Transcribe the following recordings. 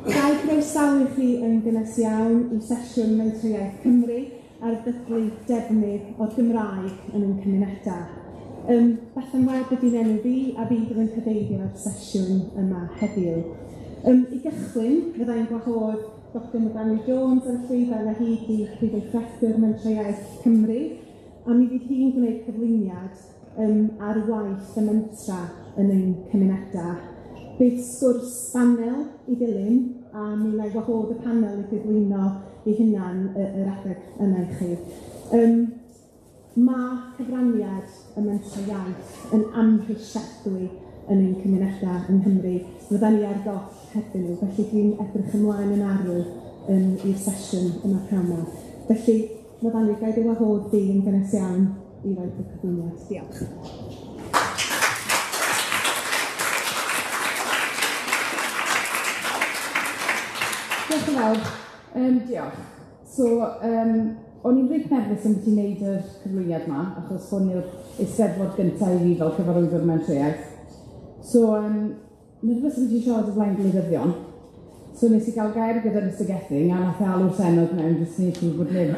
Gai groesawu chi yn gynnes iawn i sesiwn Mentrau Iaith Cymru ar ddyblu defnydd o'r Gymraeg yn ein cymunedau. Myfanwy ydy'n enw fi a fi bydd yn cyfeirio ar sesiwn yma heddiw. I gychwyn, fyddai'n gwahodd Dr Myfanwy Jones yn llwyddo â hyd i Prifeithredwr Mentrau Iaith Cymru, a mi fydd hi'n gwneud cyflwyniad ar waith y mentra yn ein cymunedau. Bydd sgwrs panel i ddilyn, a mi wna i wahodd y panel i gyflwyno ei hunan yr adeg yna i chi. Mae cyfraniad y Mentrau Iaith yn amhrisiadwy yn ein cymunedau yng Nghymru. Fyddan ni ar goll heddiw nhw, felly dwi'n edrych ymlaen yn arw i'r sesiwn yma pnawn 'ma. Felly, fyddan ni gael ei wahodd fi yn gynnes iawn i roed y cyflwyniad. Diolch. Diolch yn fawr. Diolch. So, o'n i'n reit nerfus yn beth i wneud y cyflwyniad yma, achos hwn yw'r eisteddfod gyntaf i fi fel cyfarwyddwr Mentrau Iaith. So, nerfus yn beth i siarad o flaen gwleidyddion. So, nes i gael gair gyda'r ystygething, a nath alw'r senod mewn, jyst wneud siŵr bod neb.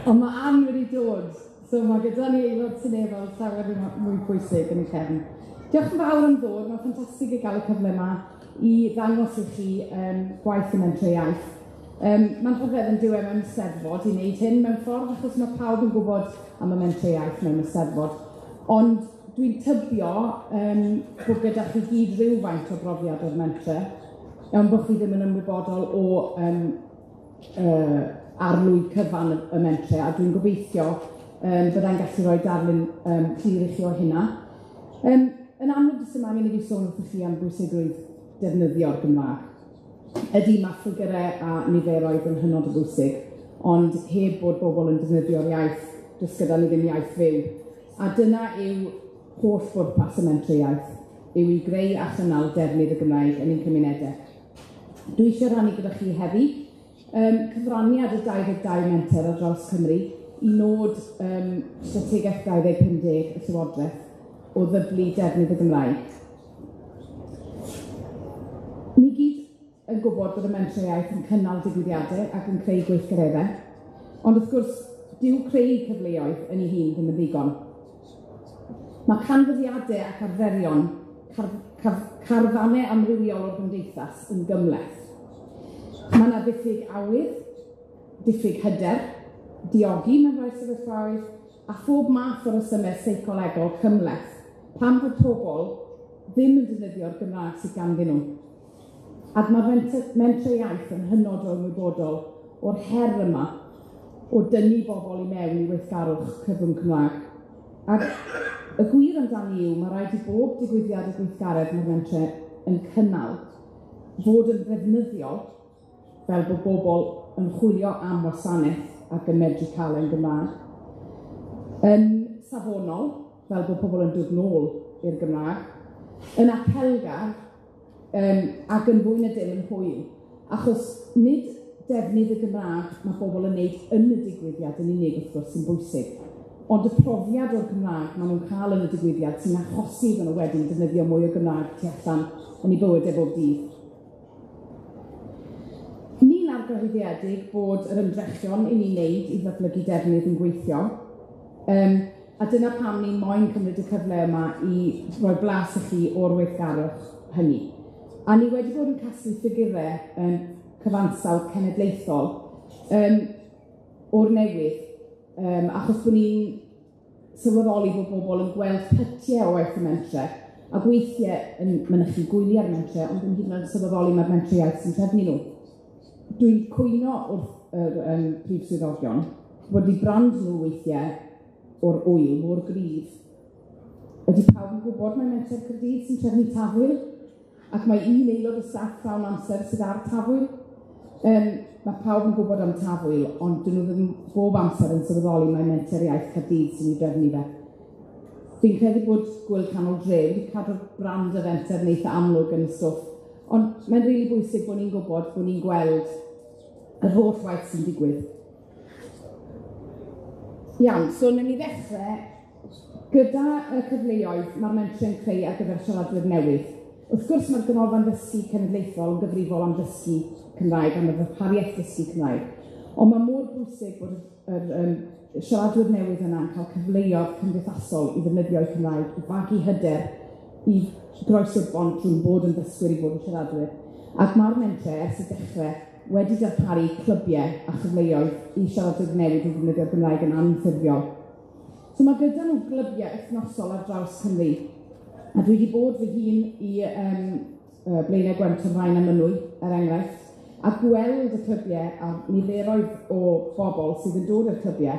Ond mae Ann wedi dod, so mae gyda ni aelod seneddol llawer mwy pwysig yn y cefn. Diolch yn fawr am ddod, mae'n ffantastig i gael y cyfle yma i ddangos i chi gwaith y Mentrau Iaith. Mae'n rhyfedd yn diwedd mewn Eisteddfod i wneud hyn mewn ffordd, achos mae pawb yn gwybod am y Mentrau Iaith mewn Eisteddfod. Ond dwi'n tybio bod gyda chi gyd rhywfaint o brofiad o'r mentre, ond bod chi ddim yn ymwybodol o arlwy cyfan y mentre, a dwi'n gobeithio byddai'n gallu rhoi darlun clir i chi o hynna. Yn amlwg jyst yma, mi'n i fi sôn wrth chi am bwysigrwydd defnyddio'r Gymraeg. Ydy mae ffigurau a niferoedd yn hynod o bwysig, ond heb bod bobl yn defnyddio'r iaith, does gyda ni ddim iaith fyw. A dyna yw holl bwrpas y Mentrau Iaith, yw i greu a chynnal defnydd y Gymraeg yn ein cymunedau. Dwi eisiau rhannu gyda chi heddi cyfraniad y 22 menter ar draws Cymru i nod strategaeth 2050 y Llywodraeth o ddyblu defnydd y Gymraeg. Ni gyd yn gwybod bod y Mentrau Iaith yn cynnal digwyddiadau ac yn creu gweithgareddau, ond wrth gwrs, dyw creu cyfleoedd yn ei hun ddim yn ddigon. Mae canfyddiadau ac arferion carfannau amrywiol o'r gymdeithas yn gymleth. Mae yna diffyg awydd, diffyg hyder, diogi mewn rhai sefyllfaoedd, a phob math o resymau seicolegol cymleth, pan bod pobl ddim yn defnyddio'r Gymraeg sydd ganddyn nhw. Ac mae'r Mentrau Iaith yn hynod o ymwybodol o'r her yma o dynnu bobl i mewn i weithgarwch cyfrwng Cymraeg. Ac y gwir amdani yw, mae rhaid i bob digwyddiad y gweithgaredd mae'r mentre yn cynnal fod yn ddefnyddiol fel bod bobl yn chwilio am wasanaeth ac yn medru cael ein Gymraeg. Yn safonol, fel bod pobl yn dod nôl i'r Gymraeg. Yn apelgar ac yn fwy na dim yn hwyl. Achos nid defnydd y Gymraeg mae bobl yn gwneud yn y digwyddiad yn unig wrth gwrs sy'n bwysig. Ond y profiad o'r Gymraeg maen nhw'n cael yn y digwyddiad sy'n achosi iddyn nhw wedyn defnyddio mwy o Gymraeg tu allan yn ei bywydau bob dydd. Ni'n argyhoeddiedig bod yr ymdrechion i ni'n neud i ddatblygu defnydd yn gweithio, a dyna pam ni'n moyn cymryd y cyfle yma i roi blas i chi o'r weithgarwch hynny. A ni wedi bod yn casglu ffigurau cyfansawdd cenedlaethol o'r newydd, achos bod ni'n sylweddoli bod bobl yn gweld pytiau o waith y mentre, a weithiau yn mynychu gwyliau'r mentre, ond yn hyd yn oed sylweddoli mae'r Mentrau Iaith sy'n trefnu nhw. Dwi'n cwyno wrth yr prif swyddogion bod eu brand nhw weithiau o'r ŵyl mor gryf. Ydy pawb yn gwybod mae Mentrau Caerdydd sy'n trefnu tafwyl, ac mae un aelod y staff llawn amser sydd ar tafwyl. Mae pawb yn gwybod am tafwyl, ond dyn nhw ddim bob amser yn sylweddoli mae Mentrau Iaith Caerdydd sy'n ei drefnu fe. Fi'n credu bod Gwyl Canol Dre wedi cadw'r brand y fenter yn eitha amlwg yn y stwff, ond mae'n rili bwysig bod ni'n gwybod bod ni'n gweld yr holl waith sy'n digwydd. Iawn, so wnawn ni ddechrau gyda y cyfleoedd mae'r mentre yn creu ar gyfer siaradwyr newydd. Wrth gwrs, mae'r Ganolfan Dysgu Cenedlaethol yn gyfrifol am dysgu Cymraeg, am y ddarpariaeth dysgu Cymraeg. Ond mae mor bwysig bod y siaradwyr newydd yna yn cael cyfleoedd cymdeithasol i ddefnyddio'u Cymraeg, i fagu hyder i groesi'r bont drwy'n bod yn dysgwyr i fod yn siaradwyr. Ac mae'r mentrau ers y dechrau wedi darparu clybiau a chyfleoedd i siaradwyr newydd i ddefnyddio'r Gymraeg yn anffurfiol. So mae gyda nhw glybiau wythnosol ar draws Cymru. A dwi wedi bod fy hun i Blaenau Gwent o Faen a Mynwy, enghraifft, a gweld y clybiau a niferoedd o bobl sydd yn dod i'r clybiau.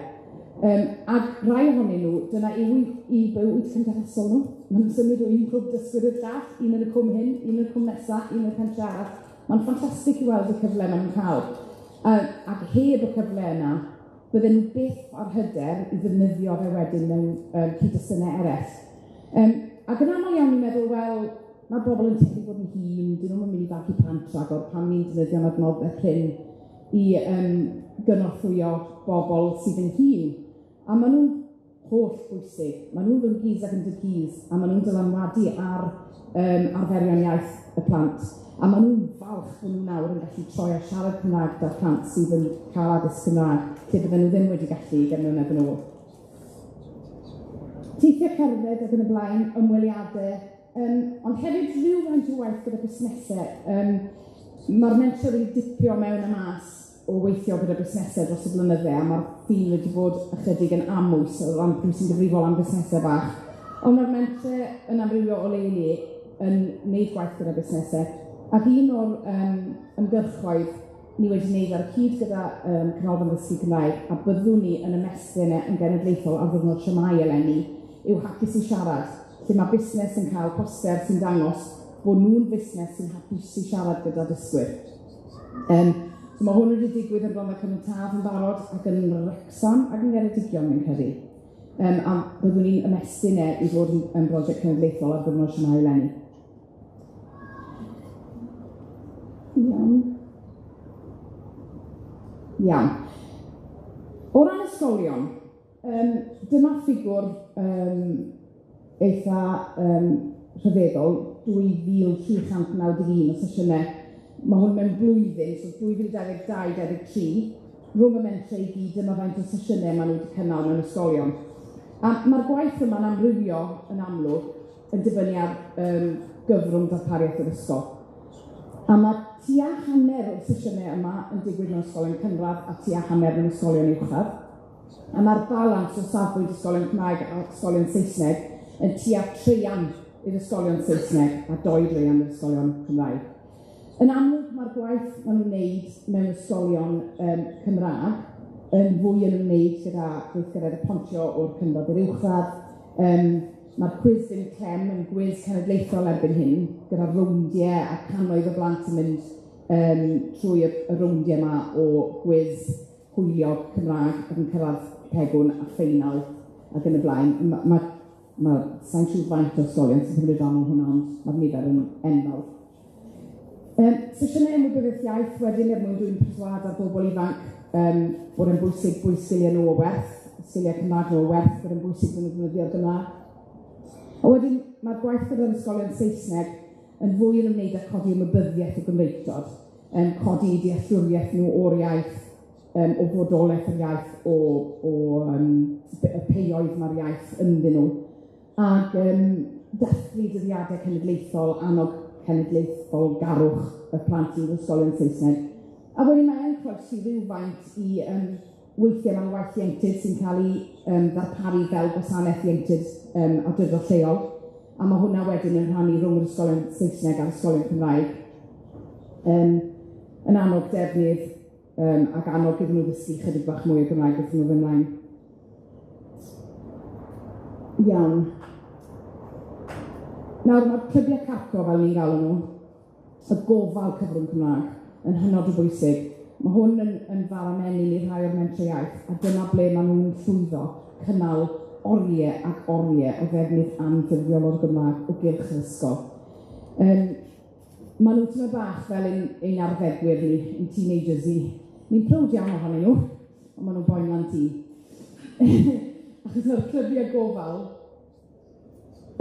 Ac rai ohonyn nhw, dyna yw i bywyd cymdeithasol nhw. Mae'n symud o un clwb dysgwyr i'r llall, un yn y cwm hyn, un yn y cwm nesaf, un yn y pentre arall. Mae'n ffantastig i weld y cyfle maen nhw'n cael. Ac heb y cyfle yna, bydden nhw byth ar hyder i ddefnyddio fe wedyn mewn cyd-destynau eraill. Ac yn aml iawn i'n meddwl, wel, mae bobl yn teulu bod yn hŷn, dyn nhw'n mynd i fagu plant rhagor pan ni'n defnyddio'n adnoddau prin i gynorthwyo bobl sydd yn hŷn. A maen nhw'n holl bwysig, maen nhw'n fy nghyz ac yn dygys, a maen nhw'n dylanwadu ar arferion iaith y plant. A maen nhw'n falch bod nhw nawr yn gallu troi a siarad Cymraeg da'r plant sydd yn cael addysg Cymraeg, lle bydden nhw ddim wedi gallu gefnynedd yn ôl. Teithio cerdded ac yn y blaen, ymweliadau, ond hefyd rhywfaint o waith gyda busnesau. Mae'r mentrau wedi dipio mewn y mas o weithio gyda busnesau dros y blynydde, a mae'r ffin wedi bod ychydig yn amwys o ran pwy sy'n gyfrifol am busnesau bach. Ond mae'r mentrau yn amrywio o leili yn gwneud gwaith gyda busnesau. Ac un o'r ymgyrchoedd ni wedi wneud ar y cyd gyda Canolfan Dysgu Cymraeg, a byddwn ni yn ymestyn yn genedlaethol ar ddiwrnod siamau eleni, yw hapus i siarad, lle mae busnes yn cael poster sy'n dangos bod nhw'n busnes sy'n hapus i siarad gyda dysgwyr. So mae hwn wedi digwydd yn Rhondda Cymunedau yn barod ac yn Wrecsam ac yn Geredigion mi'n credu. A byddwn ni'n ymestyn i fod yn brosiect cenedlaethol ar ddiwrnod siamau eleni. Iawn. O ran ysgolion, dyma ffigwr eitha rhyfeddol, 2,391 o sesiynau. Mae hwn mewn blwyddyn, so 2022-2023, rhwng y mentrau i gyd, dyma faint o sesiynau maen nhw wedi cynnal mewn ysgolion. A mae'r gwaith yma'n amrywio yn amlwg yn dibynnu ar gyfrwng darpariaeth yr ysgol. A mae tua hanner o'r sesiynau yma yn digwydd mewn ysgolion cynradd a tua hanner mewn ysgolion uwchradd. A mae'r balans o safbwynt ysgolion Cymraeg a ysgolion Saesneg yn tua treian i'r ysgolion Saesneg a 2 dreian i'r ysgolion Cymraeg. Yn amlwg, mae'r gwaith maen nhw'n wneud mewn ysgolion Cymraeg yn fwy yn ymwneud gyda gweithgared y pontio o'r cynradd i'r uwchradd. Mae'r cwis dim clem yn gwiz cenedlaethol erbyn hyn, gyda rowndiau a cannoedd o blant yn mynd trwy y rowndiau yma o gwiz hwyliog Cymraeg ac yn cyrraedd pegwn a ffeinal ac yn y blaen. Sa'n siŵr faint o ysgolion sy'n cymryd rhan o hwnna, ond mae'r nifer yn enfawr. Sesiynau ymwybyddiaeth iaith wedyn mwyn dwi'n perswad ar bobl ifanc bod yn bwysig sgiliau nhw o werth, sgiliau Cymraeg nhw o werth, bod yn bwysig bod nhw'n defnyddio'r Gymraeg. A wedyn, mae'r gwaith gyda'r ysgolion Saesneg yn fwy yn ymwneud â codi ymwybyddiaeth o Gymreigdod, codi dealltwriaeth nhw o'r iaith, o fodolaeth yr iaith, y peioedd mae'r iaith ynddyn nhw, ac dathlu dyddiadau cenedlaethol, annog cenedlaethol garwch y plant i'r ysgolion Saesneg. A wedyn mae'n croesi rhywfaint i weithiau mewn waith ieuenctid sy'n cael ei ddarparu fel gwasanaeth ieuenctid awdurdod lleol, a mae hwnna wedyn yn rhannu rhwng yr ysgolion Saesneg a'r ysgolion Cymraeg. Yn annog defnydd ac annog iddyn nhw ddysgu chydig bach mwy o Gymraeg wrth nhw fy mlaen. Iawn. Nawr, mae'r clybiau carco fel ni'n galw nhw, y gofal cyfrwng Cymraeg, yn hynod o bwysig. Mae hwn yn fara menyn i rhai o'r Mentrau Iaith, a dyna ble maen nhw'n llwyddo cynnal oriau ac oriau o ddefnydd anffurfiol o'r Gymraeg o gylch yr ysgol. Maen nhw'n tyma bach fel ein arddegwyr ni, ein teenagers ni. Ni'n prowd iawn ohonyn nhw, ond maen nhw'n boen lan ti. Achos mae'r clybiau gofal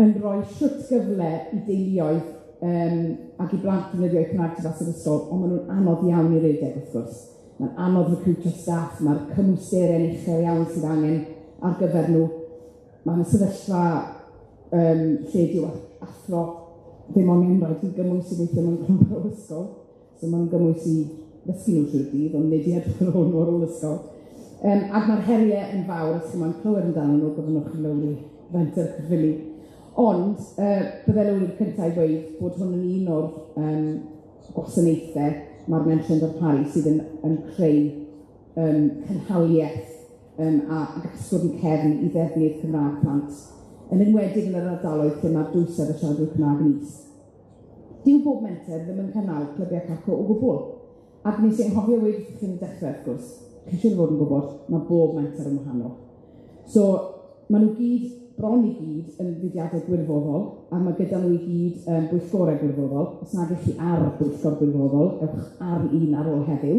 yn rhoi siwt gyfle i deuluoedd ac i blant defnyddio Cymraeg tu fas yr ysgol, ond maen nhw'n anodd iawn i redeg, wrth gwrs. Mae'n anodd recriwtio staff, mae'r cymwysterau'n uchel iawn sydd angen ar gyfer nhw. Mae'n sefyllfa lle diw athro ddim ond enghraifft i gymwys i weithio mewn clwb o ysgol. So mae'n gymwys i ddysgu nhw trwy'r dydd, ond nid i edrych yn ôl nhw ar ôl ysgol. Ac mae'r heriau yn fawr, os mae'n clywed amdano nhw, byddwch yn lawr i fenter Cyflwyniad. Ond, bydde lawr i'r cyntaf i dweud bod hwn yn un o'r gwasanaethau mae'r Mentrau'n darparu sydd yn creu cynhaliaeth a gasgwrd yn cefn i ddefnydd Cymraeg plant, yn enwedig yn yr ardaloedd lle mae'r dwysedd y siaradwyr Cymraeg yn is. Dyw bob menter ddim yn cynnal clybiau caco o gwbl. Ac nes i'n hofio wedi chi'n dechrau, wrth gwrs, chi siŵr fod yn gwybod, mae bob menter yn wahanol. So, maen nhw gyd, bron i gyd, yn fudiadau gwirfoddol, a mae gyda nhw i gyd bwyllgorau gwirfoddol. Os nag ych chi ar bwyllgor gwirfoddol, ewch ar un ar ôl heddiw.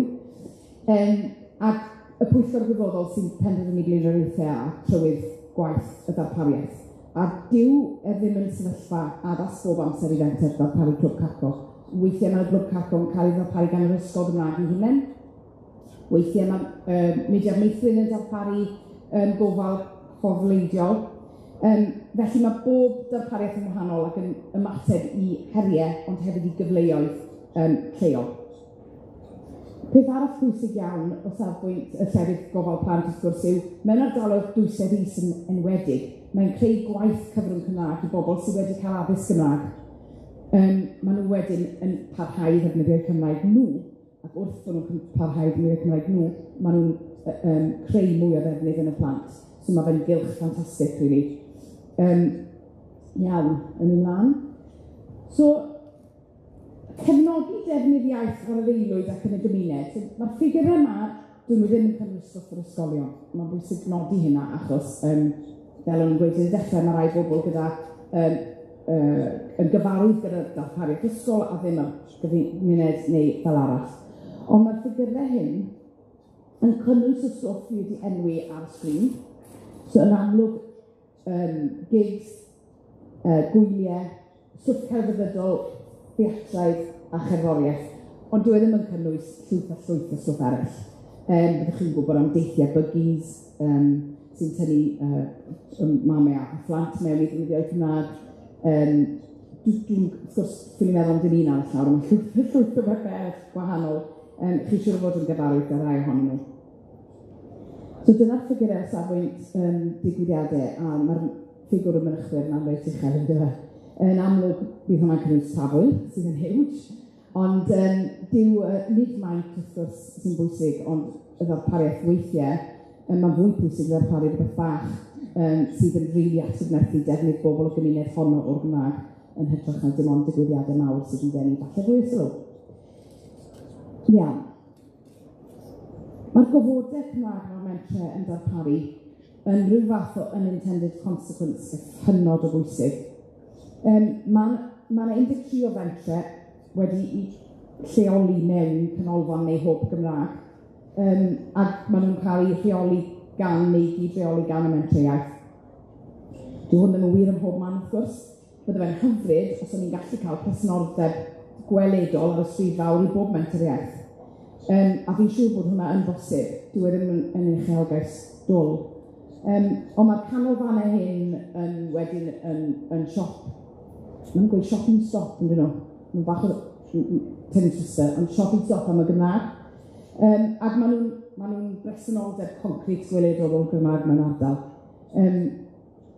Ac y pwyllgor gwirfoddol sy'n penderfynu blaenoriaethau a trywydd gwaith y darpariaeth. A dyw ddim yn sefyllfa addas bob amser i fenter darparu clwb caco. Weithiau mae'r clwb caco yn cael ei darparu gan yr ysgol Gymraeg ei hunain. Weithiau mae Mudiad Meithrin yn darparu gofal hofleidiol. Felly mae bob darpariaeth yn wahanol ac yn ymateb i heriau, ond hefyd i gyfleoedd lleol. Peth arall bwysig iawn o safbwynt y llefydd gofal plant wrth gwrs yw, mewn ardaloedd dwysedd is yn enwedig, mae'n creu gwaith cyfrwng Cymraeg i bobl sydd wedi cael addysg Gymraeg. Maen nhw wedyn yn parhau i ddefnyddio'r Cymraeg nhw, ac wrth bod nhw'n parhau i ddefnyddio'r Cymraeg nhw, maen nhw'n creu mwy o ddefnydd yn y plant. So mae fe'n gylch ffantastig, really. Iawn, yn ymlaen. So, cefnogi defnydd iaith ar y ddeulwyd ac yn y gymuned. Mae'r ffigurau yma, dyn nhw ddim yn cynnwys stwff yr ysgolion. Mae'n bwysig nodi hynna achos, fel o'n gweud yn y dechrau, mae rai bobl gyda yn gyfarwydd gyda'r darpariaeth ysgol a ddim ar gymuned neu fel arall. Ond mae'r ffigurau hyn yn cynnwys y stwff wedi enwi ar y sgrin. So yn amlwg, gigs, gwyliau, stwff celfyddydol, theatraidd a cherddoriaeth, ond dwi ddim yn cynnwys llwyth o stwff eraill. Byddwch chi'n gwybod am deithiau buggies sy'n tynnu mamau a phlant mewn i ddefnyddio'r Cymraeg. Dwi'n gwrs, dwi'n meddwl am dyn ni'n arall nawr, ond mae llwyth o bethau gwahanol. Chi siŵr fod yn gyfarwydd ar rai ohonyn nhw. So dyna'r ffigurau safbwynt digwyddiadau, a mae'r ffigwr y mynychwyr na'n reit uchel yn dyfa. Yn amlwg, bydd hwnna'n cynnwys tafwyl, sydd yn huge, ond dyw nid maint wrth gwrs sy'n bwysig, ond y ddarpariaeth weithiau, mae'n fwy pwysig i ddarparu rhywbeth bach sydd yn rili atgyfnerthu defnydd bobl o gymuned honno o'r Gymraeg yn hytrach na dim ond digwyddiadau mawr sydd yn denu falle fwy o sylw. Iawn. Mae'r gofodau Cymraeg o'r Mentrau yn darparu yn rhyw fath o unintended consequence hynod o bwysig. Mae 13 o fentrau wedi lleoli mewn canolfan neu hwb Gymraeg, ac maen nhw'n cael eu rheoli gan neu gyd-reoli gan y Mentrau Iaith. Dyw hwn ddim yn wir ym mhob man, wrth gwrs. Bydde fe'n hyfryd os o'n i'n gallu cael presenoldeb gweledol ar y stryd fawr i bob Mentrau Iaith. A fi'n siŵr bod hwnna yn bosib. Dyw e ddim yn uchelgais dwl. Ond mae'r canolfannau hyn wedyn yn siop. Mae'n gweud shopping stop, yn dyn nhw. Mae'n bach o tennis twister, ond shopping stop am y Gymraeg. Ac maen nhw'n bresenoldeb concret gweledol o'r Gymraeg mewn ardal.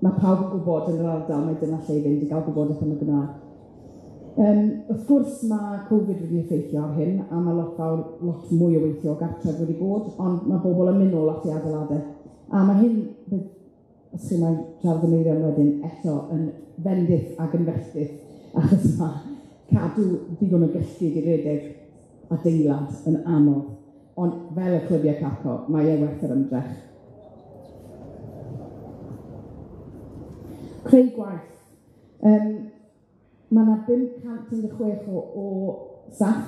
Mae pawb yn gwybod yn yr ardal, mae dyna lle i fynd i gael gwybodaeth am y Gymraeg. Wrth gwrs mae Covid wedi effeithio ar hyn, a mae lot mwy o weithio o gartref wedi bod, ond mae bobl yn mynd nôl at ei adeiladau. A mae hyn, os chi mae'n siarad yn eiriau wedyn, eto yn fendith ac yn felltith, achos mae cadw digon o gyllid i redeg adeilad yn anodd. Ond fel y clybiau caco, mae e werth yr ymdrech. Creu gwaith. Mae yna 516 o staff,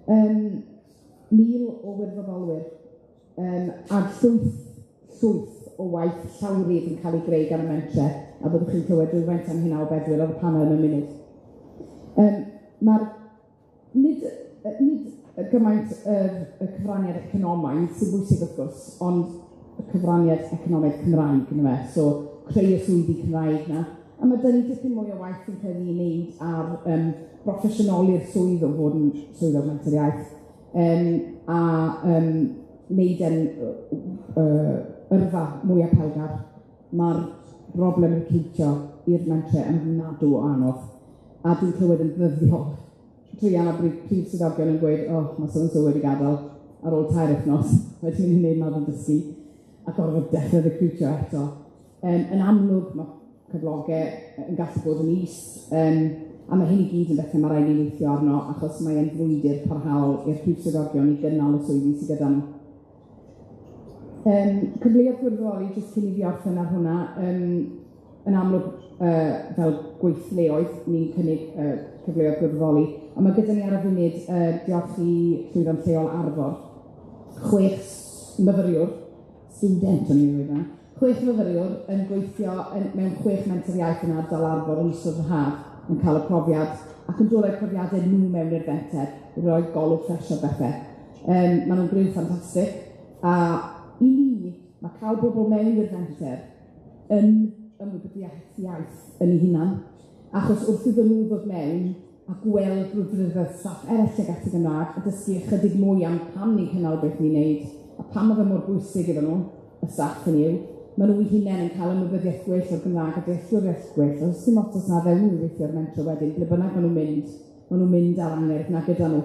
1,000 o wirfoddolwyr, a llwyth o waith llawrydd yn cael ei greu gan y mentrau, a byddwch chi'n clywed rhywfaint am hynna o bedwyr ar y panel yn y munud. Nid gymaint y cyfraniad economaidd sy'n bwysig wrth gwrs, ond y cyfraniad economaidd Cymraeg yn fe, so creu y swyddi Cymraeg na. A mae dyn ni dipyn mwy o waith yn cael ei wneud ar broffesiynoli'r swydd o fod yn swyddog Mentrau Iaith a wneud yn yrfa mwy apelgar. Mae'r broblem yn ceitio i'r mentre yn nadw o anodd, a dwi'n clywed yn ddyddiol. Trian a prif swyddogion yn gweud, mae so-and-so wedi gadael ar ôl 2 wythnos, wedi mynd i wneud nad yn dysgu, a gorfod dechrau recrwtio eto. Yn amlwg, mae cyflogau yn gallu bod yn is, a mae hyn i gyd yn bethau mae rhaid i weithio arno, achos mae e'n frwydr parhaol i'r prif swyddogion i gynnal y swyddi sydd gyda nhw. Cyflwyniad gwirfoddoli, jyst cyn i fi orffen ar hwnna, yn amlwg fel gweithleoedd, ni'n cynnig cyflwyniad gwirfoddoli, a mae gyda ni ar y funud, diolch i llwyddon lleol Arfor, 6 myfyriwr, student o'n i'n dweud 6 myfyriwr yn gweithio mewn 6 Mentrau Iaith yn ardal Arfor yn ystod y haf, yn cael y profiad, ac yn dod o'r profiadau nhw mewn i'r fenter, i roi golwg ffres o bethau. Maen nhw'n greu ffantastig, a i ni, mae cael bobl mewn i'r fenter yn ymwybyddiaeth iaith yn ei hunan, achos wrth iddyn nhw ddod mewn a gweld brwdfrydedd staff eraill ag ati Gymraeg, a dysgu ychydig mwy am pam ni'n cynnal beth ni'n neud, a pam mae fe mor bwysig iddyn nhw, y staff yn yw, maen nhw eu hunain yn cael ymwybyddiaeth gwell o'r Gymraeg a dealltwriaeth gwell, os dim ots na fewn nhw weithio'r mentre wedyn, ble bynnag maen nhw'n mynd ar angerdd na gyda nhw.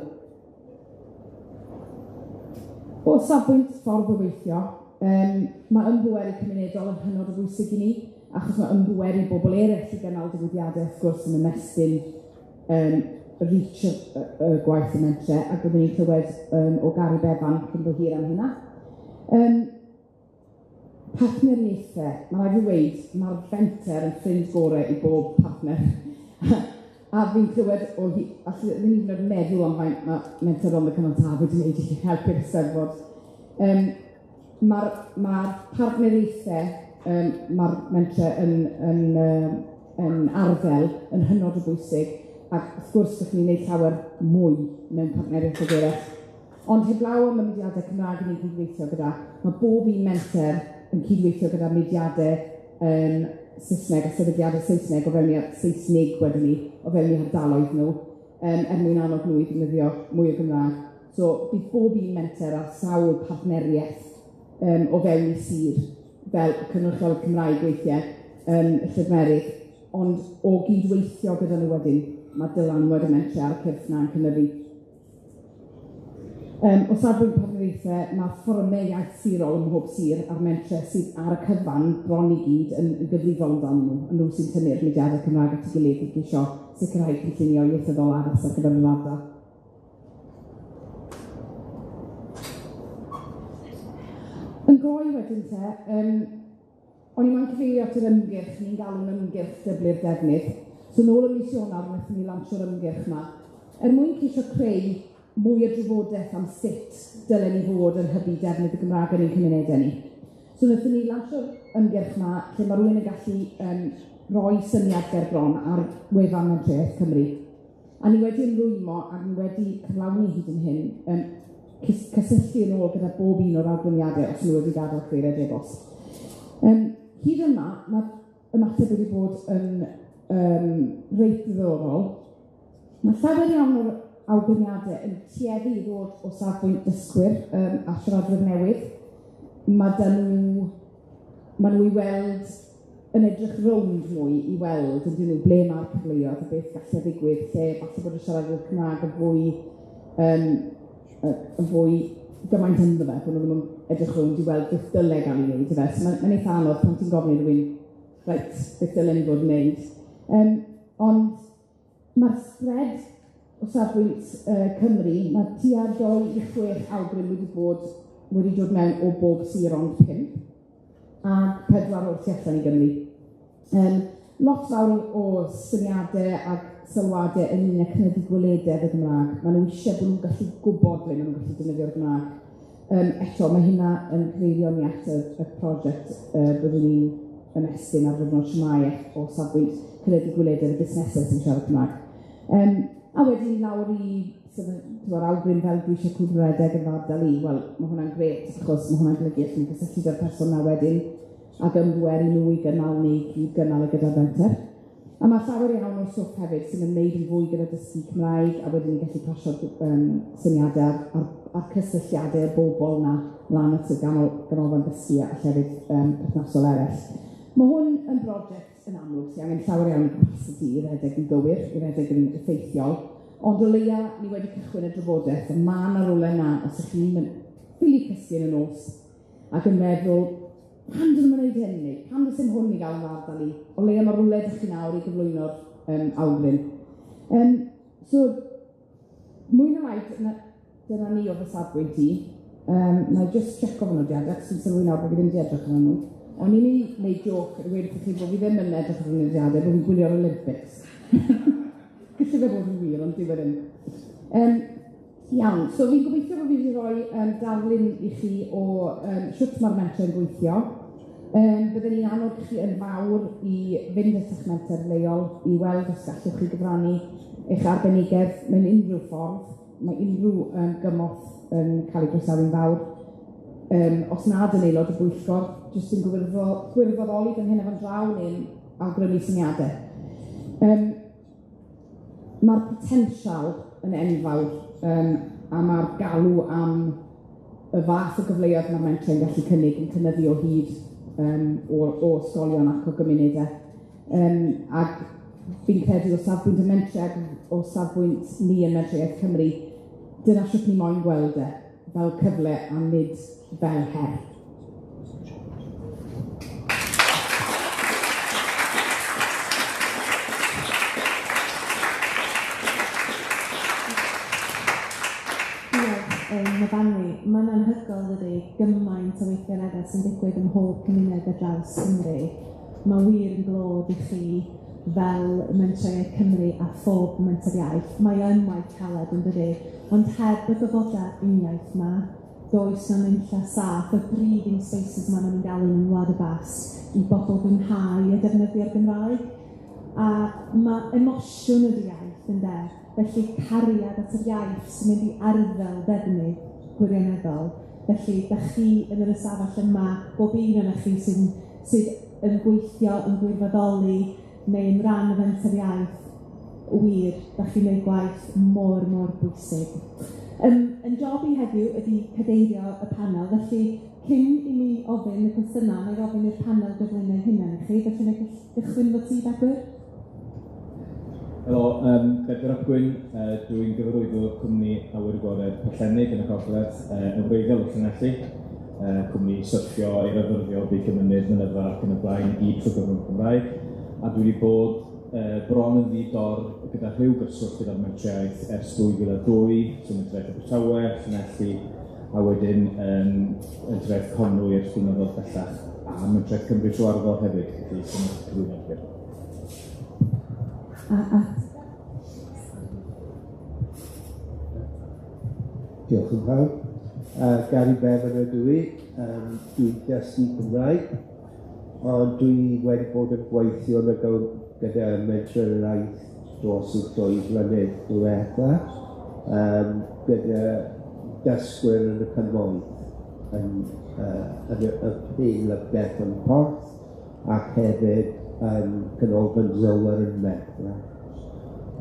O safbwynt ffordd o weithio, mae ymhwyr cymunedol yn hynod o bwysig i ni, achos mae ymhwyr i bobl eraill i gynnal digwyddiadau wrth gwrs yn ymestyn reach y gwaith y mentre, ac byddwn ni'n clywed o Gary Bevan cyn bo hir am hynna. Partneriaethau, mae rhaid i weid, mae'r fenter yn ffrind gorau i bob partner. A fi'n clywed o hi, allu ddim yn meddwl am faint mae Mentrau Rhondda Cynon wedi gwneud i helpu'r Eisteddfod. Mae'r partneriaethau, mae'r mentre yn arddel yn hynod o bwysig, ac wrth gwrs ydych chi'n gwneud llawer mwy mewn partneriaethau eraill. Ond heblaw am y mudiadau Cymraeg yn ei cydweithio gyda, mae bob un menter yn cydweithio gyda mudiadau Saesneg a sefydliadau Saesneg o fewn i'r Saesnig wedyn ni, o fewn i'r ardaloedd nhw, mwyn annog nhw i ddefnyddio mwy o Gymraeg. So, bydd bob un menter ar sawl partneriaeth o fewn i sir, fel cynrychiol Cymraeg weithiau, y Llydmerydd, ond o gydweithio gyda nhw wedyn, mae dylanwad y mentre ar y cyrff na'n cynyddu. O safbwynt partneriaethau, mae fforymau iaith sirol ym mhob sir a'r mentre sydd ar y cyfan bron i gyd yn gyfrifol amdano nhw, yn nhw sy'n tynnu'r mudiadau Cymraeg at ei gilydd i geisio sicrhau cynllunio ieithyddol addas ar gyfer yr ardal. Yn gloi wedyn te, o'n i moyn cyfeirio at yr ymgyrch, ni'n galw'n ymgyrch Dyblu'r defnydd. So nôl y mis Ionawr, wnaethon ni lancio'r ymgyrch yma. Mwyn ceisio creu mwy o drafodaeth am sut dylen ni fod yn hybu defnydd y Gymraeg yn ein cymunedau ni. So wnaethon ni lancio'r ymgyrch yma, lle mae rhywun yn gallu rhoi syniad ger bron ar wefan Mentrau Iaith Cymru. A ni wedi ymrwymo a ni wedi cyflawni hyd yn hyn, cysylltu yn ôl gyda bob un o'r awgrymiadau os nhw wedi gadael chweiriad e-bost. Hyd yma, mae ymateb wedi bod yn reit ddiddorol. Mae llawer iawn o'r awgrymiadau yn tueddu i ddod o safbwynt dysgwyr a siaradwyr newydd. Mae nhw i weld yn edrych rownd mwy i weld yn dyn nhw ble mae'r cyfleoedd a beth gallai ddigwydd, lle falle bod y siaradwyr Cymraeg yn fwy gymaint ynddo fe, bod nhw ddim yn edrych rownd i weld beth dylai gael ei wneud. So mae'n eitha anodd pan ti'n gofyn i rywun, reit, beth dylen ni fod yn wneud. Ond mae'r spread o safbwynt Cymru, mae tua 2 i 6 awgrym wedi dod mewn o bob sir ond 5, a 4 o'r tu allan i Gymru. Lot fawr o syniadau ac sylwadau yn un o cynyddu gwelededd y Gymraeg. Maen nhw eisiau bod nhw'n gallu gwybod ble maen nhw'n gallu defnyddio'r Gymraeg. Eto, mae hynna yn cyfeirio ni at y prosiect byddwn ni'n ymestyn ar ddiwrnod Siamaiach o safbwynt cynyddu gwelededd y busnesau sy'n siarad Cymraeg. A wedyn lawr i awgrym fel dwi eisiau cwrddedig yn ardal i, wel, mae hwnna'n gret, achos mae hwnna'n golygu allan gysylltu gyda'r person na wedyn ac ymddwer i nhw i gynnal neu i gynnal y gyda'r benter. A mae llawer iawn o'r stwff hefyd sy'n ymwneud yn fwy gyda dysgu Cymraeg, a wedyn ni'n gallu pasio syniadau a'r cysylltiadau y bobl na lan at y ganolfan dysgu a llefydd perthnasol eraill. Mae hwn yn brosiect yn amlwg sy'n angen llawer iawn o capacity i redeg yn gywir, i redeg yn effeithiol, ond o leia ni wedi cychwyn y drafodaeth, a mae yna rolau na os ydych chi'n ffili cysgu yn y nos ac yn meddwl, pam dyn nhw'n gwneud hyn ni? Pam dys yn hwn i gael yn ardal i? O leia mae rwle ydych chi nawr i gyflwyno'r awgrym. So, mwy na lai, dyna ni o fy safbwynt i. Na i just check o fynodiadau, sy'n sylwi nawr bod fi ddim wedi edrych yn nhw. O'n i'n ei wneud joc, yn wedi chi bod fi ddim yn edrych ar fynodiadau, bod fi'n gwylio'r Olympics. Gallai fe bod yn wir, ond diwedd yn. Iawn, so fi'n gobeithio bod fi wedi rhoi darlun i chi o shwt mae'r mentrau yn gweithio. Byddwn ni'n annog chi yn fawr i fynd at eich menter leol i weld os gallwch chi gyfrannu eich arbenigedd mewn unrhyw ffordd. Mae unrhyw gymorth yn cael ei groesawu'n fawr. Os nad yn aelod y bwyllgor, jyst yn gwirfoddoli gan hyn efo'n draw neu'n awgrymu syniadau. Mae'r potensial yn enfawr, a mae'r galw am y fath o gyfleoedd mae'r mentrau'n gallu cynnig yn cynyddu o hyd o ysgolion ac o gymunedau. Ac fi'n credu o safbwynt y mentrau ac o safbwynt ni yn Mentrau Iaith Cymru, dyna sut ni moyn gweld fel cyfle a nid fel her. Myfanwy, mae'n anhygoel ydy gymaint o weithgareddau sy'n digwydd ym mhob cymuned ar draws Cymru. Mae wir yn glod i chi fel Mentrau Iaith Cymru a phob Mentrau Iaith. Mae yn waith caled yn dydy, ond heb y gwybodaeth uniaeth yma, does na'n unlla saff y breathing spaces maen nhw'n galw yn Wlad y Basg i bobl fwynhau y defnyddio'r Gymraeg. A mae emosiwn ydy iaith yn der. Felly cariad at yr iaith sy'n mynd i arddel ddefnydd gwirioneddol. Felly, ydych chi yn yr ystafell yma, bob un yna chi sydd yn gweithio, yn gwirfoddoli, neu yn rhan o Mentrau Iaith, wir, ydych chi'n gwneud gwaith mor bwysig. Yn job i heddiw ydy cadeirio y panel, felly cyn i mi ofyn y cwestiynau, mae ofyn i'r panel gyflwyno hynny i chi, felly mae gychwyn fod ti Dyblu'r? Helo, Dyblu'r Abgwyn, dwi'n gyfarwyddwr cwmni awyr agored Pwllennig yn y Gogledd yn wreiddiol o Llanelli, cwmni syrffio ei fyfyrddio bu cymuned mynydda ac yn y blaen i trwy gyfrwng Cymraeg, a dwi wedi bod bron yn ddidor gyda rhyw gyswllt gyda'r Mentrau Iaith ers 2002, sy'n Mentrau Iaith Abertawe, Llanelli, a wedyn Mentrau Iaith Conwy ers blynyddoedd bellach, a Mentrau Iaith Cymru Siaradwr hefyd, felly sy'n Cyflwyniad. Diolch yn fawr. Gary Bevan ydw i. Dwi'n dysgu Cymraeg, ond dwi wedi bod yn gweithio gyda Mentrau Iaith dros y 2 flynedd diwetha, gyda dysgwyr yn y cymoedd yn y Pen-lygdeth yn Porth ac hefyd yn Canolfan Zower yn Medra.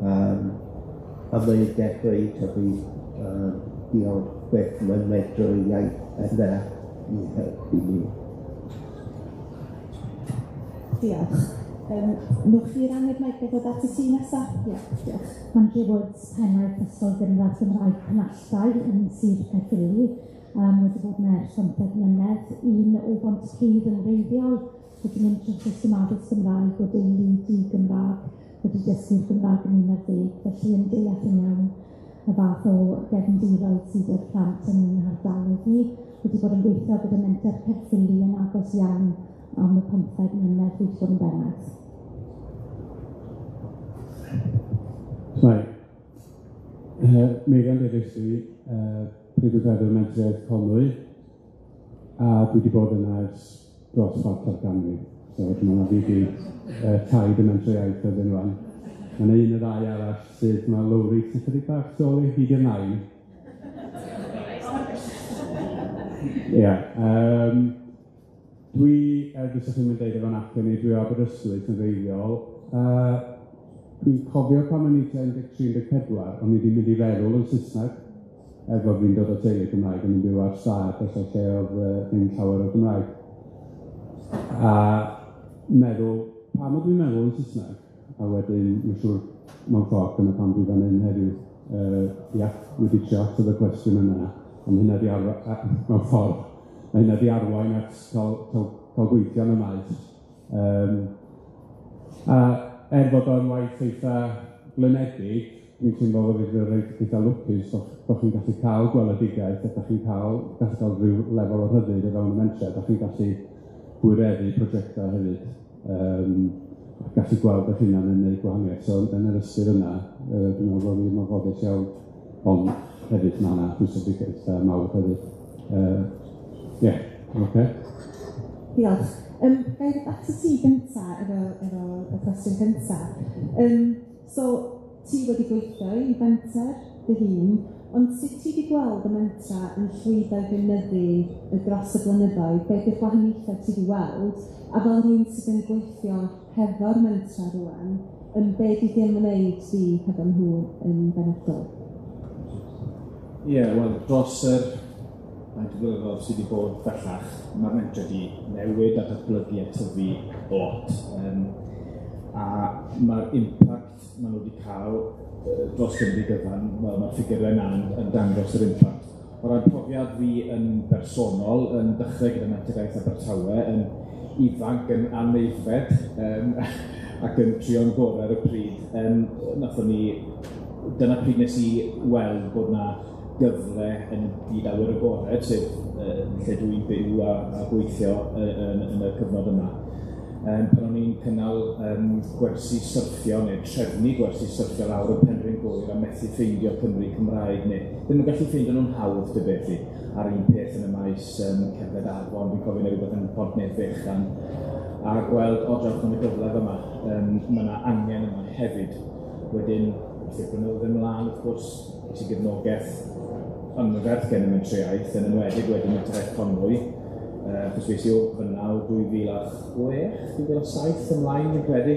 A mae'n dechrau tyfu diolch beth mae'n Mentrau Iaith yna i helpu ni. Diolch. Nwch chi'r angen maic o ddod at y tŷ nesaf? Diolch. Andrew Woods, pennaeth ysgol gynradd Gymraeg Penallau yn Sir Caerphilly, wedi bod yn ers 15 mlynedd, un o Bontypridd yn wreiddiol, wedi mynd trwy'r system addysg Gymraeg o deulu di-Gymraeg, wedi dysgu'r Gymraeg yn 11, felly yn deall yn iawn y fath o gefndiroedd sydd i'r plant yn ein hardaloedd ni, wedi bod yn gweithio gyda Menter Caerphilly yn agos iawn am y 15 mlynedd wedi bod yn bennaf. Megan Davies i, Prifwyddwr Mentrau Iaith Conwy, a dwi wedi bod yna ers dros 4 ganrif. So, dyma fi wedi taid y Mentrau Iaith ydyn nhw. Mae yna un y ddau arall sydd mae Lowry sy'n chydig bach sôl i hyd i'r nain. Ie. Dwi, dwi'n chi'n mynd deud efo'n acen i, dwi o Aberystwyth yn reiddiol. Dwi'n cofio pan o'n i 13-14, o'n i wedi mynd i feddwl yn Saesneg, efo fi'n dod o teulu Gymraeg, yn mynd i ar Sâd, lle oedd ddim llawer o Gymraeg. A meddwl, pam ydw i'n meddwl yn Saesneg? A wedyn, mae'n siŵr, mewn ffordd, dyna pan dwi fan hyn heddiw, wedi trio ateb y cwestiwn yna, ond hynna di mewn ffordd, mae hynna di arwain at cael gweithio yn y maes. A fod o'n waith eitha blynedig, dwi'n teimlo fod fi'n rhaid eitha lwcus, bod chi'n gallu cael gweledigaeth, a da chi'n gallu cael rhyw lefel o rhyddid o fewn y mentrau, da chi'n gallu gwireddu prosiectau hefyd. Gallu gweld eich hunan yn gwneud gwahaniaeth. So, yn yr ystyr yna, dwi'n meddwl bod fi'n fodus iawn, ond hefyd mae yna pwysedigaeth mawr hefyd. Ie, oce. Diolch. Gair at y ti gyntaf, efo y cwestiwn gyntaf. So, ti wedi gweithio i fenter dy hun, ond sut ti wedi gweld y mentra yn llwyddo gynyddu dros y blynyddoedd, beth yw'r gwahaniaethau ti wedi weld, a fel rhywun sydd yn gweithio hefo'r mentra rwan, beth i ddim yn gwneud di hefo nhw yn benodol? Ie, wel, dros yr faint o flynyddoedd sydd wedi bod bellach, mae'r mentra wedi newid a datblygu a tyfu lot. A mae'r impact maen nhw wedi cael dros Cymru gyfan, wel, mae'r ffigurau yna yn dangos yr impact. O ran profiad fi yn bersonol, yn dechrau gyda Mentrau Iaith Abertawe, yn ifanc, yn aneifed, ac yn trio'n gorau ar y pryd. Nathon ni, dyna pryd nes i weld bod na gyfle yn byd awyr agored, sef lle dwi'n byw a gweithio yn y cyfnod yma. Pan o'n i'n cynnal gwersi syrffio, neu trefnu gwersi syrffio lawr y Penrhyn Gwyr a methu ffeindio Cymru Cymraeg, neu ddim yn gallu ffeindio nhw'n hawdd dy beth i, ar un peth yn y maes cerdded Afon, fi'n cofio rhywbeth yn Pont Nefych, a gweld, o drawch yn y gyflef yma, mae yna angen yma hefyd. Wedyn, felly blynyddoedd ymlaen, wrth gwrs, sy'n gefnogaeth anferth gen y Mentrau Iaith, yn enwedig wedyn y Tref Conwy, cysbys i o fyna o 2006, 2007 ymlaen, fi'n credu.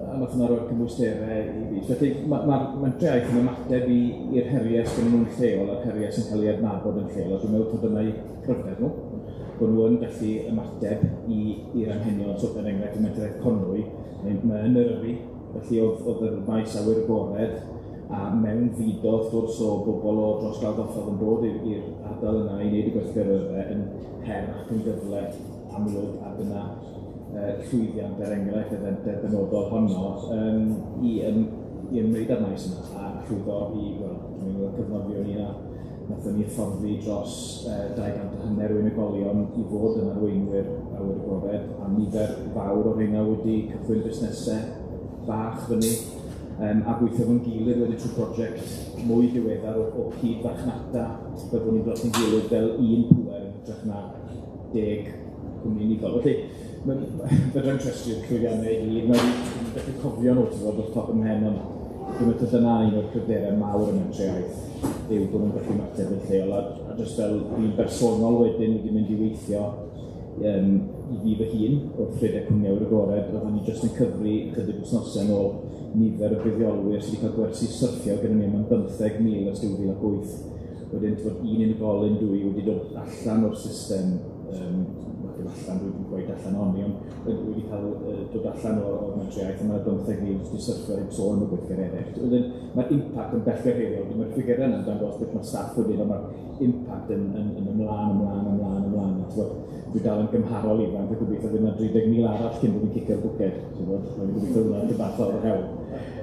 A nath yna roi'r cymwysterau i fi. Felly, mae'r Mentrau Iaith yn ymateb i'r heriau sy'n nhw'n lleol a'r heriau sy'n cael ei adnabod yn lleol. A dwi'n meddwl bod yna i cryfder nhw, bod nhw yn gallu ymateb i'r anghenion. So, yn enghraifft, y Mentrau Iaith Conwy, mae'n Eryri, felly oedd yr maes awyr agored, a mewn fido, wrth gwrs, o bobl o dros gael goffodd yn dod i'r ardal yna i wneud y gweithgareddau yn her ac yn gyfle amlwg a dyna llwyddiant enghraifft y benodol honno i ymwneud â'r maes yna a llwyddo i, wel, dwi'n meddwl cyfnod fi o'n i na, nathon ni fforddi dros 200 unigolion i fod yn arweinwyr awyr agored, a nifer fawr o rheina wedi cychwyn busnesau bach fyny, a gweithio fo'n gilydd wedi trwy prosiect mwy diweddar o cyd-fachnata, byddwn ni'n dod yn gilydd fel un pŵer, drach na 10 cwmni unigol. Felly, fydda'n trestio'r llwyddiannau i gyd, mae'n gallu cofio nhw ti'n fod o'r top yn hen, ond dwi'n meddwl dyna un o'r cryfderau mawr yn Mentrau Iaith, yw bod nhw'n gallu mateb yn lleol, a jyst fel fi'n bersonol wedyn wedi mynd i weithio i fi fy hun, wrth rhedeg cwmni awyr agored, roeddwn ni jyst yn cyfri chydig wythnosau yn ôl nifer o buddiolwyr sydd wedi cael gwersi syrffio gyda ni am 15,000 ers 2008. Wedyn, un unigolyn dwi wedi dod allan o'r system, dwi'n gweud allan o'n i, ond wedi cael dod allan o'r Mentrau Iaith, a mae'r 15,000 wedi syrffio i'r sôn o gweithgareddau. Wedyn, mae'r impact yn bellgyrhaeddol, mae'r ffigurau yna'n dangos beth mae staff wedi, ond mae'r impact yn ymlaen. Dwi dal yn gymharol ifanc, a gobeithio fydd yna 30,000 arall cyn bod fi'n cicio'r bwced. Dwi'n gobeithio hwnna'n gyfath o'r hewl.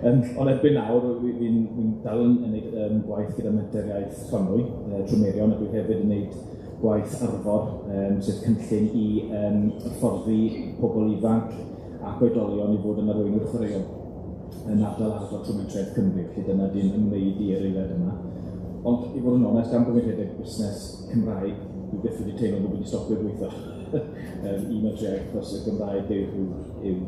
Ond erbyn nawr, fi'n dal yn gwneud gwaith gyda Mentrau Iaith Conwy, Trwmerion, a dwi hefyd yn gwneud gwaith arfor, sef cynllun i hyfforddi pobl ifanc ac oedolion i fod yn arweinwyr chwaraeon yn ardal arfor trwy Mentrau Iaith Cymru, felly dyna di'n ymwneud i'r eiliad yma. Ond i fod yn onest, gan bod fi'n rhedeg busnes Cymraeg, dwi beth wedi teimlo bod wedi stopio'r gweithio i Mentrau Iaith, achos y Gymraeg yw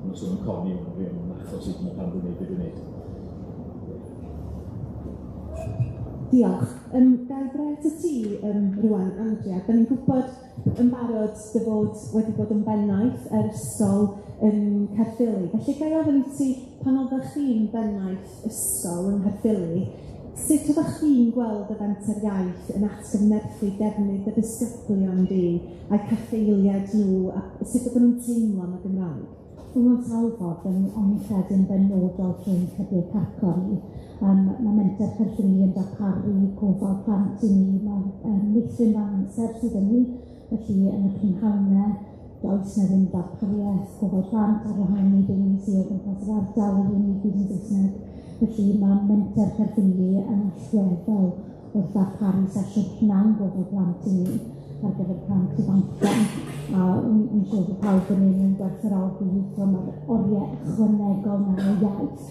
Ond os yw'n codi hwnnw fi, ond yn achos sydd yn pan dwi'n neud beth dwi'n neud. Diolch. Gai bret y ti rwan, Andrea. Da ni'n gwybod yn barod dy fod wedi bod yn bennaeth yr ysgol yn Caerffili. Felly gai ofyn i ti, pan oeddech chi'n bennaeth ysgol yn Caerffili, sut oeddech chi'n gweld y Mentrau Iaith yn atgyfnerthu defnydd y disgyblion di a'i caffeiliad nhw, a sut oedden nhw'n teimlo am y Gymraeg? Mae'n sawl ffordd o'n i'n credu'n benodol trwy'n cyfle carco ni. Mae Mentrau Caerffili yn darparu gofal plant i ni. Mae meithrin amser sydd yn ni, felly yn y prynhawnau, does na ddim darpariaeth gofal plant ar wahan i dyn sydd yn gwybod yr ardal yr unig yn Saesneg. Felly mae Mentrau Caerffili yn allweddol wrth darparu sesiwn pnawn gofal plant i ni ar gyfer plant ifanc. A yn siŵr bod pawb yn un yn gwerthfawrogi mae'r oriau ychwanegol na'r iaith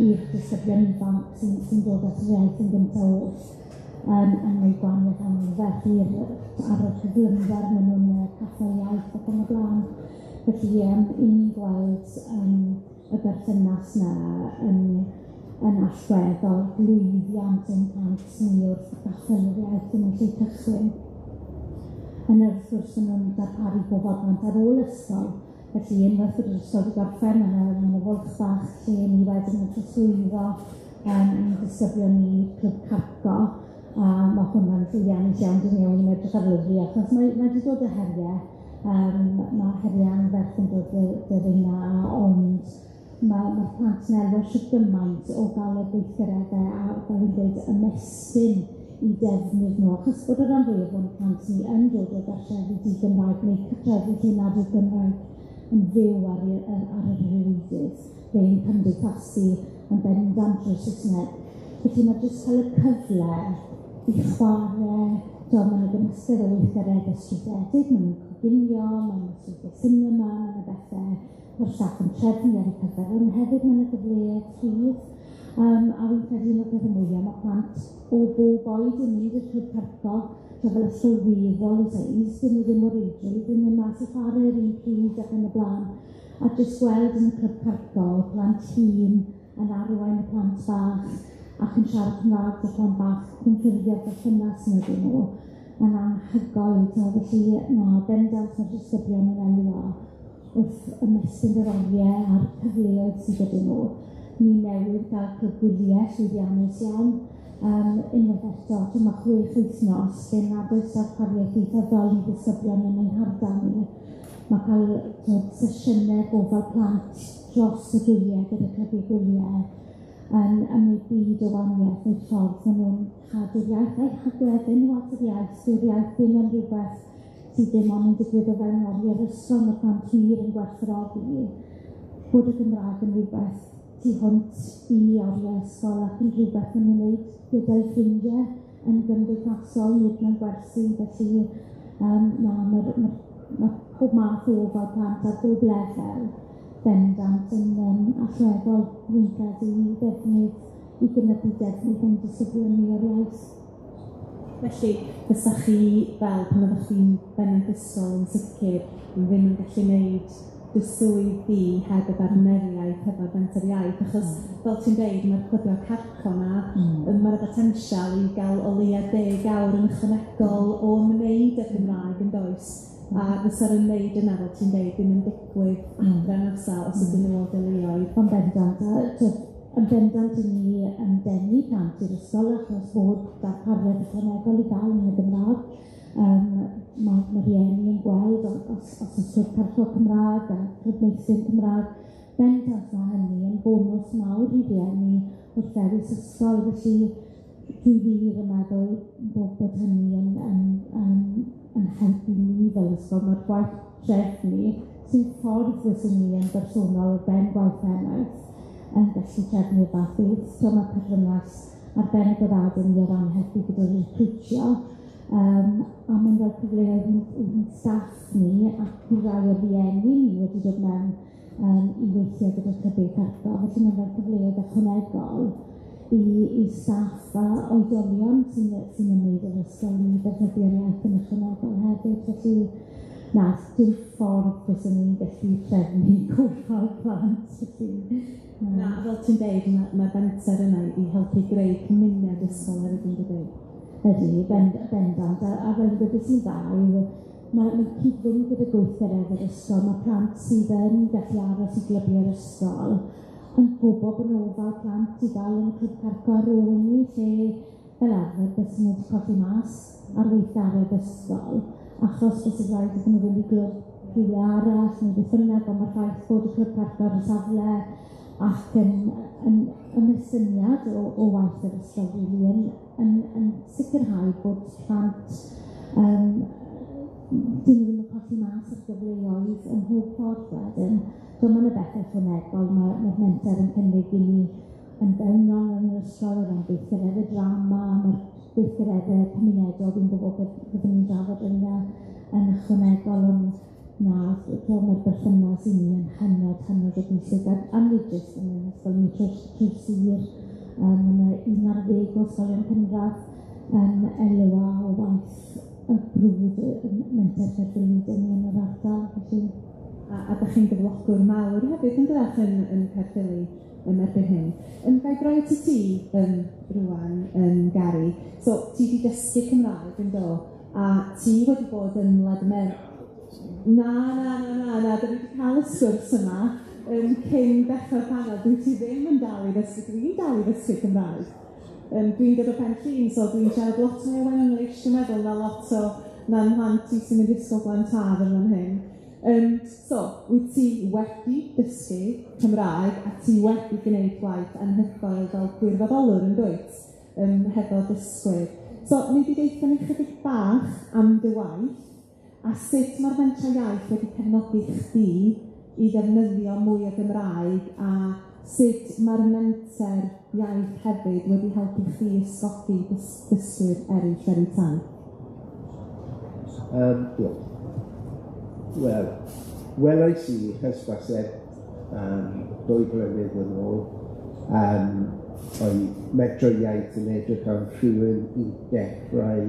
i'r disgyblion ifanc sy'n dod at yr iaith yn gyntaf oll yn gwneud gwahaniaeth anferth ar y cyflymder maen nhw'n caffael iaith ac yn y blaen. Felly i ni gweld y berthynas yna yn allweddol lwyddiant yn plant ni wrth gaffael yr iaith yn y lle cychwyn. Yn yr wrth yn nhw'n darparu gofod plant ar ôl ysgol. Felly unwaith bod yr ysgol wedi gorffen yn y fwlch bach lle ni wedyn yn trosglwyddo yn disgyblion ni clwb carco. A mae hwnna'n llwyddiannus iawn dyn ni'n edrych ar lyfru, achos mae wedi dod y heriau. Mae heriau anferth yn dod yr yna, ond mae'r plant yn elwa sydd gymaint o gael y gweithgareddau a fel yn dweud ymestyn i defnydd nhw, achos bod yr rhan fwyaf o'n plant ni yn dod o gartrefi di-Gymraeg neu cartrefi lle nad yw'r Gymraeg yn fyw ar yr rhywydydd, fe'n cymdeithasu yn bendant o'r Saesneg. Felly mae jyst cael y cyfle i chwarae, maen nhw'n gymysgedd o weithgareddau strwythedig, maen nhw'n coginio, maen nhw'n strwythau cinema, maen nhw'n bethau o'r staff yn trefnu ar y cyfer, ond hefyd maen nhw'n gyfleoedd rhydd. A fi'n credu yn y peth mwyaf, mae plant o bob oed yn mynd i'r clwb carco, fel ysgolweddol y seis, dyn nhw ddim o reidrwy, dyn nhw'n mas i chwarae yr un pryd ac yn y blaen. A jyst gweld yn y clwb carco, plant hŷn yn arwain y plant bach, ac yn siarad Cymraeg y plant bach, yn ffurfio berthynas yn ydyn nhw, yn anhygoel. Felly, bendant mae'r disgyblion yn elwa wrth ymestyn yr oriau a'r cyfleoedd sydd gyda nhw. Ni newydd gael clwb gwyliau llwyddiannus iawn. Unwaith eto, dyma 6 wythnos, lle nad oes darpariaeth ieithyddol i disgyblion yn ein hardal ni. Mae cael sesiynau gofal plant dros y gwyliau gyda clybu gwyliau yn ymwneud byd o wahaniaeth neu ffordd maen nhw'n cadw'r iaith a'i hagweddu nhw at yr iaith. Dyw'r iaith ddim yn rhywbeth sydd dim ond yn digwydd o fewn oriau'r ysgol, mae plant hir yn gwerthfawrogi bod y Gymraeg yn rhywbeth tu hwnt i oriau ysgol ac yn rhywbeth yn ymwneud gyda'i ffrindiau yn gymdeithasol, nid mewn gwersi. Felly mae pob math o ofal plant ar bob lefel bendant yn allweddol wy'n credu i ddefnydd i gynyddu defnydd yn disgyblion ni o'r iaith. Felly, fysach chi fel pan oeddech chi'n bennaeth ysgol yn sicr yn ddim yn gallu gwneud dy swydd di heb y barneriaeth hefo'r Mentrau Iaith, achos fel ti'n dweud, mae'r clybio carco yma, mae'r potensial i gael o leia 10 awr yn ychwanegol o ymwneud y Gymraeg yn does. A fysa'r ymwneud yna, fel ti'n dweud, ddim yn digwydd adre'n afsal os ydyn nhw o deuluoedd. Ond bendant, yn bendant i ni yn denu plant i'r ysgol achos bod darpariaeth ychwanegol i gael yn y Gymraeg. Mae rhieni yn gweld os oes clwb carco Cymraeg a clwb meithrin Cymraeg. Bendant mae hynny yn bonus mawr i rhieni wrth ddewis ysgol. Felly dwi wir yn meddwl bod hynny yn helpu ni fel ysgol. Mae'r gwaith trefnu sy'n ffordd fyswn ni yn bersonol o ben gwaith pennaeth yn gallu trefnu fath beth. Mae perthynas arbennig ni o ran helpu gyda'r recrwtio. A mae'n rhoi cyfleoedd i'n staff ni ac i rai o rieni ni wedi dod mewn i weithio gyda'r clybu carco. Felly mae'n rhoi cyfleoedd ychwanegol i staff a oedolion sy'n ymwneud yr ysgol i ddefnyddio'r iaith yn ychwanegol hefyd. Felly na, dim ffordd byswn ni'n gallu trefnu gofal plant. Na, fel ti'n deud, mae'r benter yna i helpu greu cymuned ysgol ar y dydd. Ydy, bendant, a fel beth sy'n dda yw, mae'n cyd-fynd gyda gweithgaredd yr ysgol, mae plant sydd yn gallu aros i glybu'r ysgol yn gwybod bod nhw fel plant i gael yn y clwb parco ar ôl ni, lle fel arfer bys nhw wedi colli mas ar weithgaredd ysgol, achos bys y rhaid iddyn nhw fynd i glwb rhywle arall, neu beth bynnag, ond mae'r ffaith bod y clwb parco ar y safle ac yn ymysyniad o waith yr ysgol rili, yn sicrhau bod plant dyn nhw ddim yn colli mas ar gyfleoedd yn holl ffordd wedyn. So mae'n y bethau ychwanegol, mae'r menter yn cynnig i ni yn fewnol yn yr ysgol o ran gweithgareddau drama, mae'r gweithgareddau cymunedol, fi'n gwybod byddwn ni'n drafod yna yn ychwanegol, ond na, mae'r berthynas i ni yn hynod o bwysig, a nid jyst yn yr ysgol ni trwy'r sir. Mae 11 o ysgolion cynradd yn elwa o waith y brwd yn menter Cyflwyniad yn yr ardal. A da chi'n gyflogwr mawr hefyd yn dydach yn Caerffili erbyn hyn. Gai droi at ti rwan, Gary. So, ti wedi dysgu Cymraeg yn do, a ti wedi bod yn ledmer. Na, da ni wedi cael y sgwrs yma cyn dechrau'r panel. Dwi ti ddim yn dal i ddysgu, dwi'n dal i ddysgu Cymraeg. Dwi'n dod o Penllyn, so dwi'n siarad lot mwy o Wenglish, dwi'n meddwl, na lot o na'n mhlant i sy'n mynd ysgol Glan Taf yn fan hyn. So, wyt ti wedi dysgu Cymraeg a ti wedi gwneud gwaith anhygoel fel gwirfoddolwr yn dwyt, hefo dysgwyr. So, ni wedi deithio ni chydig bach am dy waith a sut mae'r Mentrau Iaith wedi cefnogi chdi i ddefnyddio mwy o Gymraeg a sut mae'r Menter Iaith hefyd wedi helpu chdi ysgogi dysgwyr eraill ar eu tai? Welais i hysbyseb 2 blynedd yn ôl, oedd Mentrau Iaith yn edrych am rhywun i dechrau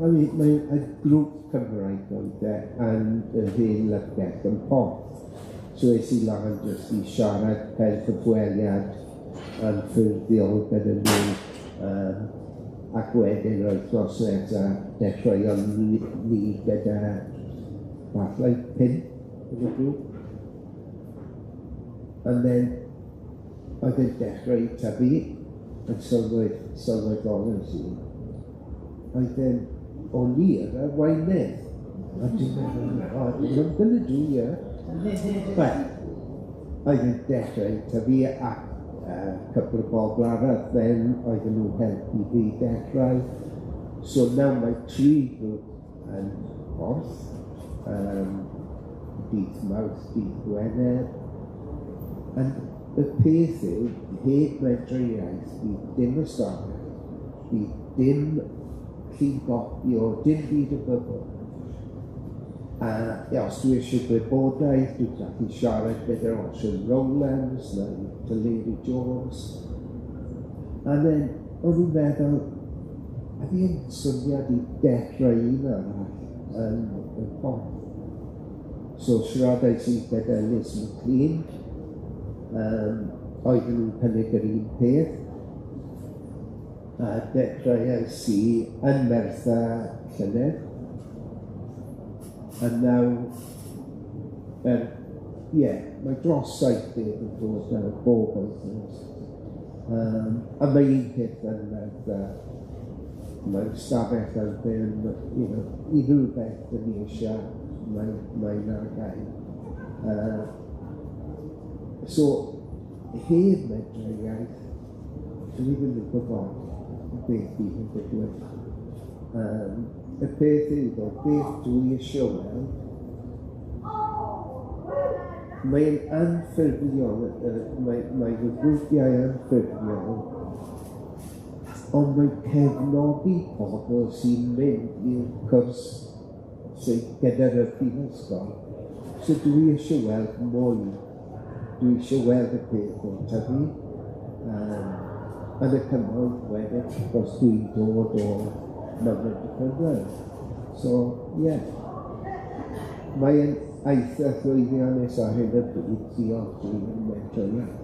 Mae y grŵp Cymraeg oedd yn y hen lygeth yn port. So es i lan jyst i siarad pen cyfweliad yn ffurfiol gyda nhw, ac wedyn roedd broses a dechreuon ni gyda fathau 5 yn y grŵp. And then oedd yn dechrau tyfu yn sylweddolyn si. Oedd yn o lir a waenedd. A dwi'n meddwl, I'm going to do here. But oedd yn dechrau tyfu ac couple o bobl arall, then oedden nhw'n helpu fi dechrau. So nawr mae 3 grŵp yn Porth, Dydd Mawrth, Dydd Gwener. And y peth yw, heb Mentrau Iaith, bydd dim ystafell, bydd dim llygopio, dim byd y bybl. Os dwi eisiau gwybodaeth, dwi'n gallu siarad gyda Ocean Rowlands neu Tyleri Jones. A then, o'n i'n meddwl, a fi yn syniad i dechrau un arall yn Porth. So, siaradais i gyda Liz McLean, oedden nhw'n cynnig yr un peth, a dechreuais i yn Mertha Llynedd. A nawr, mae dros 70 yn dod ar y bob wythnos. A mae un peth yn Mertha, mae'n stafell ar yn, unrhyw beth yn ni eisiau, mae'n argael. So, heb Mentrau Iaith, dwi ddim yn gwybod beth bydd yn digwydd. Y peth yw ddo, beth dwi eisiau weld, mae'n anffurfiol, mae'n grwpiau anffurfiol, ond mae'n cefnogi pobl sy'n mynd i'r cwrs sy'n gyda'r y prifysgol. So dwi eisiau weld mwy, dwi eisiau weld y peth o'n tyfu, yn y cymoedd wedyn, os dwi'n dod o Mentrau. So, ie. Mae'n eithaf llwyddiannus ar hyn y bryd diolch i'n Mentrau Iaith.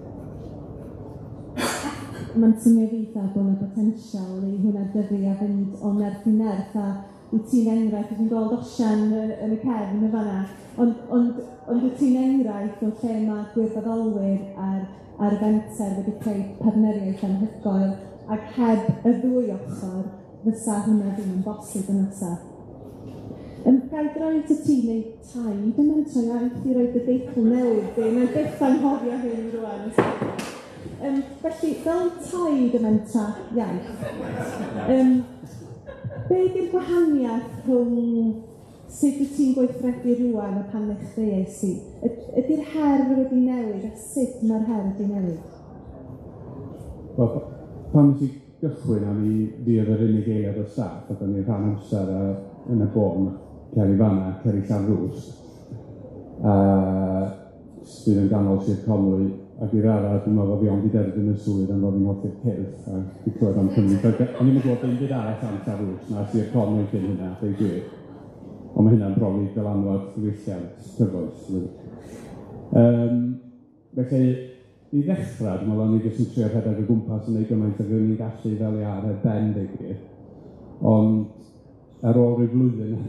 Mae'n swnio fi fel bod yna potensial i hwnna dyfu a fynd o nerth i nerth, a i ti'n enghraifft, dwi'n gweld osian yn y cefn y fanna, ond y ti'n enghraifft o lle mae gwirfoddolwyr a'r fenter wedi creu partneriaeth anhygoel, ac heb y ddwy ochr, fysa hwnna ddim yn bosib yn nesaf. Gael droed y ti neu taid yn Mentrau Iaith i roed y deitl newydd fi, mae'n byth anghofio hyn rwan. Felly, fel taid y Mentrau Iaith, be ydy'r gwahaniaeth rhwng sut wyt ti'n gweithredu rwan a pan ddechreuais i? Ydy'r her wedi newid a sut mae'r her wedi newid? Wel, pan nes i gychwyn am i fi oedd yr unig eiliad o staff, ac o'n i rhan amser yn y bôn, cer i fanna, cer i Siaradwr. Bydd yn ganol Sir Conwy, ac i'r arall, dwi'n meddwl fi ond i derbyn y swydd am fod fi'n hoffi'r cyrff, a dwi'n clywed am Cymru. O'n i'n gwybod beth arall am Siaradwr, na Sir Conwy cyn hynna, dweud gwir. Ond mae hynna'n brofi dylanwad diwylliant cyfoes. Felly, i ddechrau, dwi'n meddwl, ni jyst yn trio rhedeg o gwmpas yn ei gymaint ac ni'n gallu fel i ar y ben, dweud gwir. Ond, ar ôl rhyw flwyddyn yn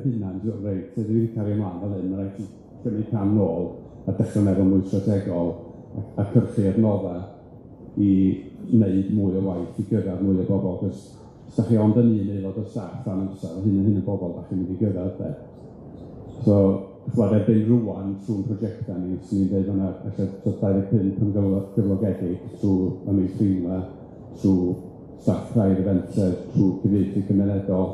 hynna'n dwi'n reit, sef dwi'n cario ymlaen fel hyn, mae'n rhaid i gymryd cam nôl a dechrau meddwl mwy strategol a cyrchu adnoddau i wneud mwy o waith i gyrraedd mwy o bobl, cos os da chi ond yn un aelod o staff rhan amser, hyn o bobl da chi'n mynd i gyrraedd de. So, chwarae erbyn rwan trwy'n prosiectau ni, sy'n ni'n dweud yna, allan 25 yn gyflogedig trwy ymwneud trwy staff rhai'r eventau, trwy cyfieithu cymunedol.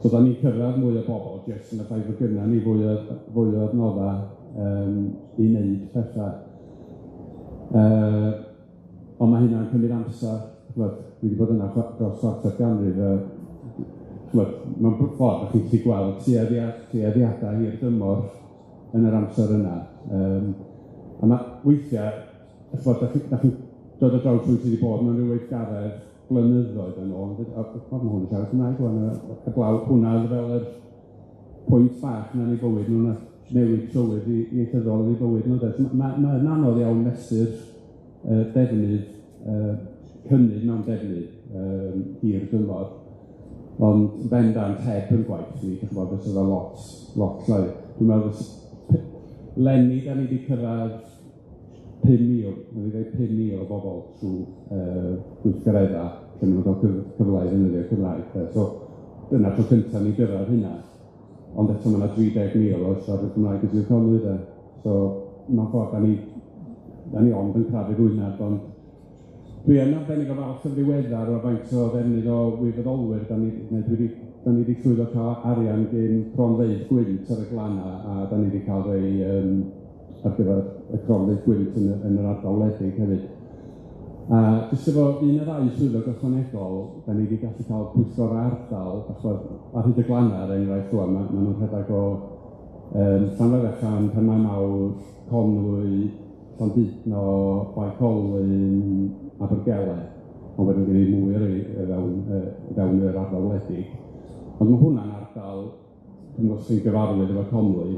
So, da ni'n cyrraedd mwy o bobl, jyst yn y ffaith o gynna ni fwy o adnoddau i wneud pethau. Ond mae hynna'n cymryd amser. Dwi wedi bod yna dros chwarter ganrif. Mae'n ffordd, chi'n gallu gweld tueddiadau i'r dymor yn yr amser yna. A mae weithiau, da chi'n dod o draws rwy'n sydd wedi bod mewn rhyw weithgaredd blynyddoedd yn ôl. Mae hwn yn siarad Cymraeg wan, y glaw hwnna fel yr pwynt bach na'n ei bywyd nhw'n newid trywydd i ieithyddol i bywyd nhw. Mae'n anodd iawn mesur defnydd, cynnydd mewn defnydd hir dymor. Ond bendant heb yn gwaith ni, chi'n gwybod, fysa fe lot llai. Dwi'n meddwl, lenni da ni wedi cyrraedd 5,000, mae'n dweud 5,000 o bobl trwy gweithgaredda, lle maen nhw'n cael cyfle i ddefnyddio Cymraeg. So, dyna tro cyntaf ni gyrraedd hynna. Ond eto mae yna 30,000 o siarad Cymraeg yn Sir Conwy de. So, mae'n ffordd, da ni ond yn crafu rwynad, ond dwi yn arbennig o falch yn ddiweddar o faint o ddefnydd o wirfoddolwyr. Da ni wedi llwyddo cael arian gen cronfeydd gwynt ar y glanna, a da ni wedi cael rei ar gyfer y cronfeydd gwynt yn yr ardal wledig hefyd. A jyst efo un o ddau swyddog ychwanegol, da ni wedi gallu cael pwyllgor ardal, ar hyd y glanna, er enghraifft rwan, maen nhw'n rhedeg o Llanfyddechan, Penmaen Mawr, Conwy, Llandudno, Baecolwyn, Abergele, ond wedyn gen i mwy fewn yr ardal wledig. Ond mae hwnna'n ardal, dwi'n gwybod sy'n gyfarwydd efo Conwy,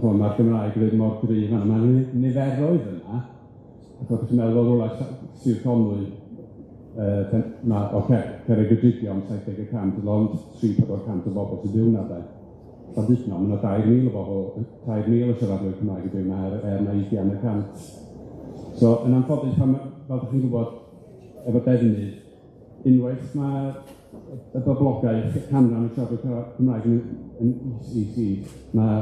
mae'r Gymraeg wedi mor gryf yna, mae'n niferoedd yna. Ac chi'n meddwl rwla Sir Conwy, Cerrig y Drigio am 70%, ond 3-400 o bobl sy'n byw yna de. Llandudno, mae yna 2,000 o bobl, 2,000 o siaradwyr Cymraeg yn byw yna, na 20%. So, yn anffodus, fel ydych chi'n gwybod, efo defnydd, unwaith mae y boblogaeth canran y siaradwyr Cymraeg yn ECC, mae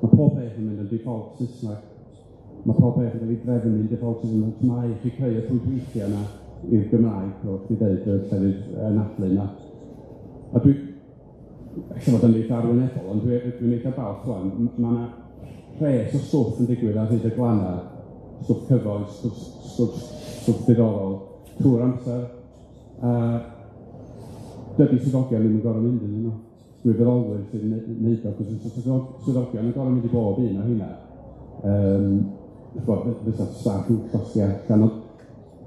pob beth yn mynd yn default Saesneg. Mae pob beth yn cael ei drefnu'n default Saesneg. Mae chi creu y pwysweithiau yna i'r Gymraeg, o chi dweud, y llefydd naflu yna. A dwi, eich fod yn eitha arwynebol, ond dwi'n eitha balch rwan, mae yna rhes o stwff yn digwydd ar hyd y glanna, stwff cyfoes, stwff diddorol, trwy'r amser. Dydy swyddogion ddim yn gorau mynd yn nhw. Dwi'n feddolwyr sy'n neud o, cos swyddogion yn gorau mynd i bob un o hynna. Fysa staff yn llosgi allan.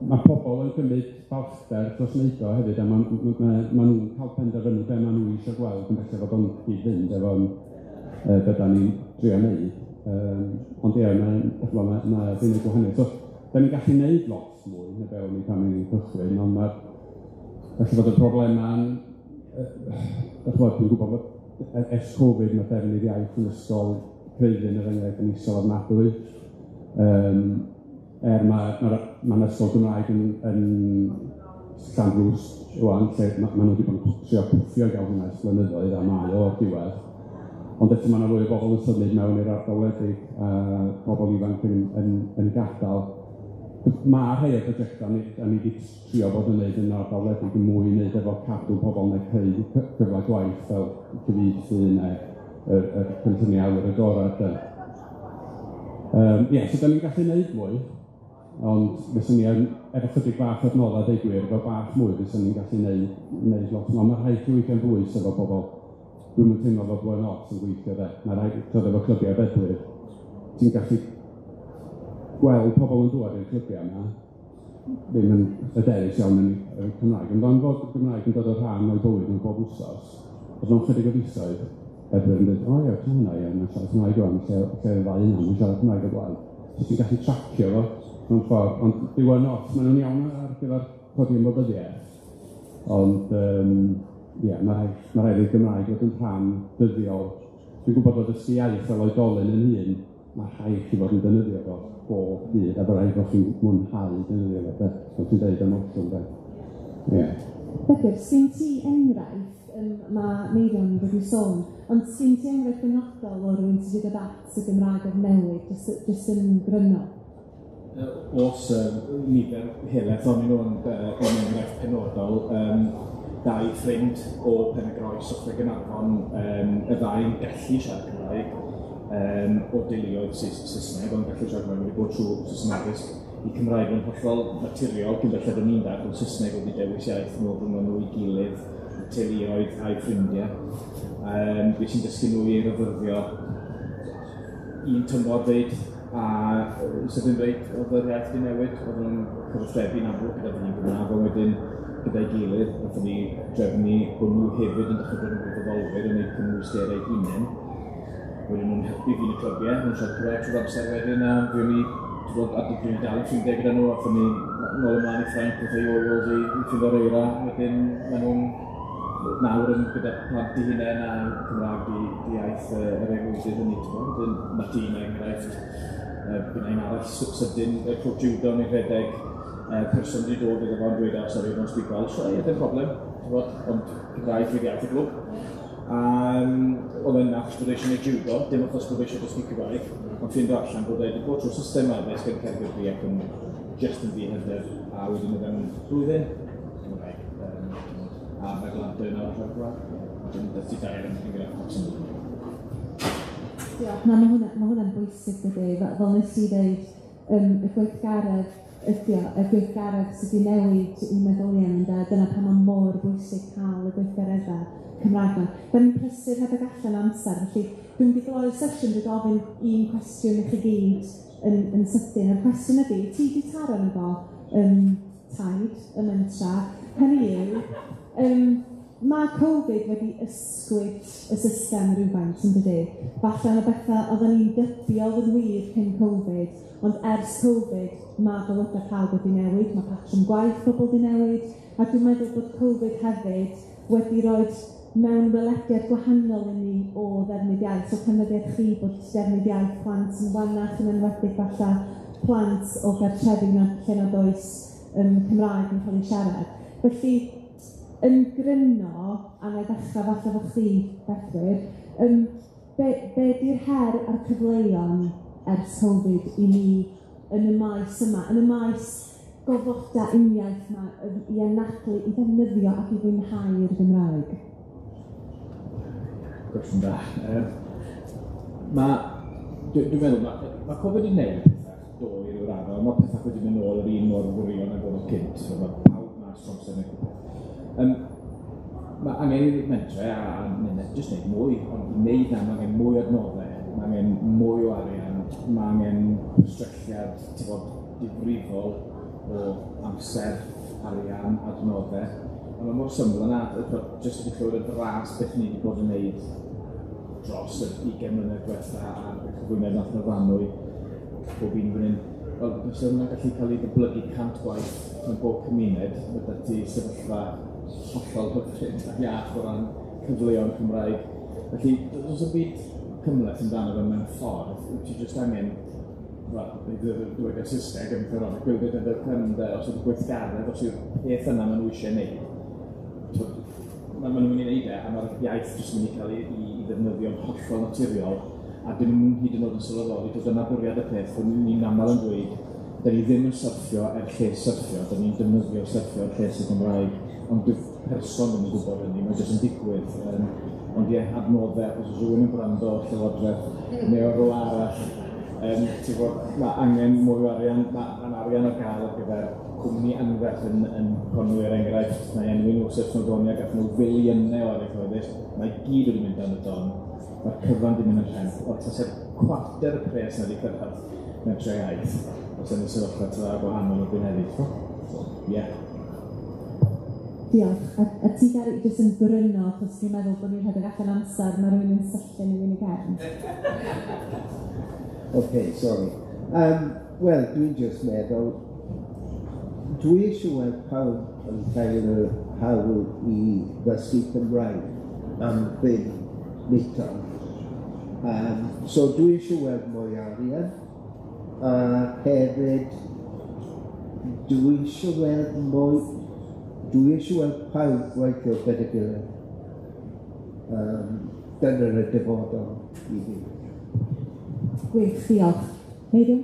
mae pobl yn cymryd balchder dros wneud o hefyd, a maen nhw'n cael penderfynu be maen nhw eisiau gweld yn bellaf fod o'n gyd-fynd efo'n beth ni'n trio wneud. Ond ie, mae ddyn nhw'n gwahaniaeth. So, da ni'n gallu wneud lot mwy na be o'n ni pan ni'n cychwyn, ond mae'r felly fod y problemau'n dwi'n gwybod bod ers Covid mae defnydd iaith yn ysgol Creuddyn yr enghraifft yn isel ofnadwy. Mae'n ysgol Gymraeg yn Llanrws rwan, lle maen nhw wedi bod yn trio cwffio i gael hwnna ers blynyddoedd a mae o'r diwedd. Ond eto mae yna fwy o bobl yn symud mewn i'r ardal wledig a bobl ifanc yn gadael. Mae rhai o'r prosiectau a ni wedi trio bod yn gwneud yn ardal wledig yn mwy i wneud efo cadw pobl neu creu cyfle gwaith fel cyfieithu neu y cynlluniau awyr agorad. So da ni'n gallu wneud mwy, ond fyswn ni efo chydig bach adnoddau deud gwir, efo bach mwy fyswn ni'n gallu wneud lot. Ond mae rhaid i weithio'n bwys efo pobl. Dwi'n mynd teimlo fod blwy'n os yn gweithio de. Mae rhaid efo clybiau bedwyr. Ti'n gallu gweld pobl yn dod i'r clybiau yma, ddim yn hyderus iawn yn y Cymraeg. Ond fod y Gymraeg yn dod o rhan o'i bywyd yn bob wsos, oedd nhw'n chydig o fisoedd, bedwyr yn dweud, o ie, ti'n hwnna, ie, mae'n siarad Cymraeg o'n lle ddau yna, mae'n siarad Cymraeg o blaen. So ti'n gallu tracio fo, mewn ffordd, ond diwedd nos, maen nhw'n iawn ar gyfer codi ymwybyddiaeth. Ond, mae rhaid i'r Gymraeg fod yn rhan dyddiol. Dwi'n gwybod bod ysgu iaith fel oedolyn yn hun, mae rhaid chi fod yn defnyddio fo bob dydd, a bod rhaid bod chi'n mwynhau defnyddio fo, fel ti'n dweud am ollwng, de. Bedwyr, sgyn ti enghraifft, mae Meirion wedi sôn, ond sgyn ti enghraifft benodol o rywun sydd wedi dod at y Gymraeg o'r newid, jyst yn gryno? Os nifer helaeth o'n nhw'n enghraifft penodol, dau ffrind o Penygroes o Gynarfon, y ddau'n gallu siarad Cymraeg, o deuluoedd Saesneg, ond gallu siarad Cymraeg wedi bod trwy system addysg i Cymraeg yn hollol naturiol, cyn belled yn un dad, ond Saesneg wedi dewis iaith nhw rhwng nhw i gilydd, teuluoedd a'i ffrindiau. Fe sy'n dysgu nhw i ryddyddio un tymor dweud, a sef yn dweud oedd yr iaith wedi newid, oedd nhw'n cyfathrebu'n amlwg gyda fi'n Gymraeg, a wedyn gyda'i gilydd, wnaethon ni drefnu bod nhw hefyd yn dechrau bod yn gwybodolwyr yn gwneud cymwysterau hunain. Wedyn nhw'n helpu fi'n y clybiau, nhw'n siarad Cymraeg trwy'r amser wedyn, a dwi'n dal yn ffrindiau gyda nhw, a ni nôl ymlaen i Ffrainc wrth ei oios i ffindio'r eira, wedyn maen nhw'n nawr yn gyda plant i hunain a Cymraeg i iaith yr egwydydd yn eiddo. Wedyn mae ti'n enghraifft, gyda un arall sydyn y clwb judo neu rhedeg, person wedi dod iddo fo'n dweud, sorry, don't speak Welsh, dim problem, ond Cymraeg fydd iaith y glwb. Oedd yna achos bod eisiau gwneud judo, dim achos bod eisiau dysgu Cymraeg, ond ffindo allan bod wedi bod trwy'r system addysg yn Caergybi ac yn just yn ddihyder, a wedyn oedd yn blwyddyn Cymraeg, a mae glandu yna o'r rhagwad, wedyn dydy dair yn gyda'r ffocsyn. Diolch, mae hwnna'n bwysig dydy, fel nes i ddeud, y gweithgaredd sydd wedi newid i meddyliau, dyna pan mae mor bwysig cael y gweithgareddau Cymraeg yma. Da ni'n prysur heb ag allan amser, felly dwi'n wedi gloi sesiwn wedi gofyn un cwestiwn i chi gyd yn sydyn. A'r cwestiwn ydy, ti wedi taro yn efo taid, y mentra, hynny yw, mae Covid wedi ysgwyd y system rhywfaint yn dydy. Falle yna bethau oedden ni'n dybio yn wir cyn Covid, ond ers Covid mae bywydau pawb wedi newid, mae patrwm gwaith pobl wedi newid, a dwi'n meddwl bod Covid hefyd wedi roed mewn welediad gwahanol i ni o ddefnydd iaith. So cynyddiad chi bod ddefnydd iaith plant yn wannach yn enwedig falle plant o gartrefi lle nad oes Cymraeg yn cael ei siarad. Felly, yn gryno, a na i ddechrau falle fo chdi, Bedwyr, be di'r her a'r cyfleon ers Covid i ni yn y maes yma, yn y maes gofodau uniaith yma i anadlu, i ddefnyddio ac i fwynhau'r Gymraeg? Gwestiwn da. Dwi'n meddwl, mae Covid wedi newid pethau do i ryw raddau, mae pethau wedi mynd nôl yr un mor wirion ag oedd o cynt, so mae pawb mas tromsen neu gwybod. Mae angen i mentre a jyst wneud mwy, ond i wneud na, mae angen mwy o adnoddau, mae angen mwy o arian, mae angen strelliad difrifol o amser, arian, adnoddau. A mae mor syml yna, jyst wedi clywed y dras beth ni wedi bod yn gwneud dros y 20 mlynedd diwetha a'r cyflwyniad nath Myfanwy bob un fan hyn. Wel, bysa hwnna'n gallu cael ei ddyblygu 100 gwaith mewn bob cymuned, fydda ti sefyllfa hollol hyfryd a iach o ran cyfleoedd Cymraeg. Felly, does y byd cymleth amdano fe mewn ffordd, ti jyst angen, dweud y Saesneg yn ffyrdd, gwyldio yn y cymunedau, os ydy'n gweithgaredd, os yw'r peth yna maen nhw eisiau gwneud. Maen nhw'n mynd i wneud a mae'r iaith jyst mynd i cael ei ddefnyddio'n hollol naturiol, a dyn nhw'n hyd yn oed yn sylweddoli, doedd yna bwriad y peth, ni'n aml yn dweud, da ni ddim yn syrffio lle syrffio, da ni'n defnyddio syrffio lle sy'n Gymraeg, ond dwi'n person yn gwybod hynny, mae'n jyst yn digwydd. Ond ie, adnoddau, os oes rhywun yn gwrando o'r Llywodraeth neu o'r rôl arall, ti'n gwybod, mae angen mwy o arian, mae'n arian ar gael ar gyfer cwmni anferth yn Conwy'r enghraifft, mae enw nhw sef Snowdonia, gath nhw filiynau o arian cyhoeddus, mae gyd wedi mynd dan y don, mae'r cyfan wedi mynd yn rhent, o tasau'r cwarter y pres na wedi cyrraedd Mentrau Iaith, os yna sefyllfa tra gwahanol o gynyddu. Ie. Diolch. A ti Gary jyst yn gryno, achos dwi'n meddwl bod ni'n rhedeg allan amser, mae rhywun yn syllu ni yn y gefn. OK, sorry. Wel, dwi'n just meddwl, dwi eisiau weld pawb yn cael y hawl i ddysgu Cymraeg am 5 midterm. So dwi eisiau weld mwy arian, a hefyd dwi eisiau weld pawb gweithio gyda gilydd. Dyna'r y dyfodol i fi. Gwych, diolch. Neidio?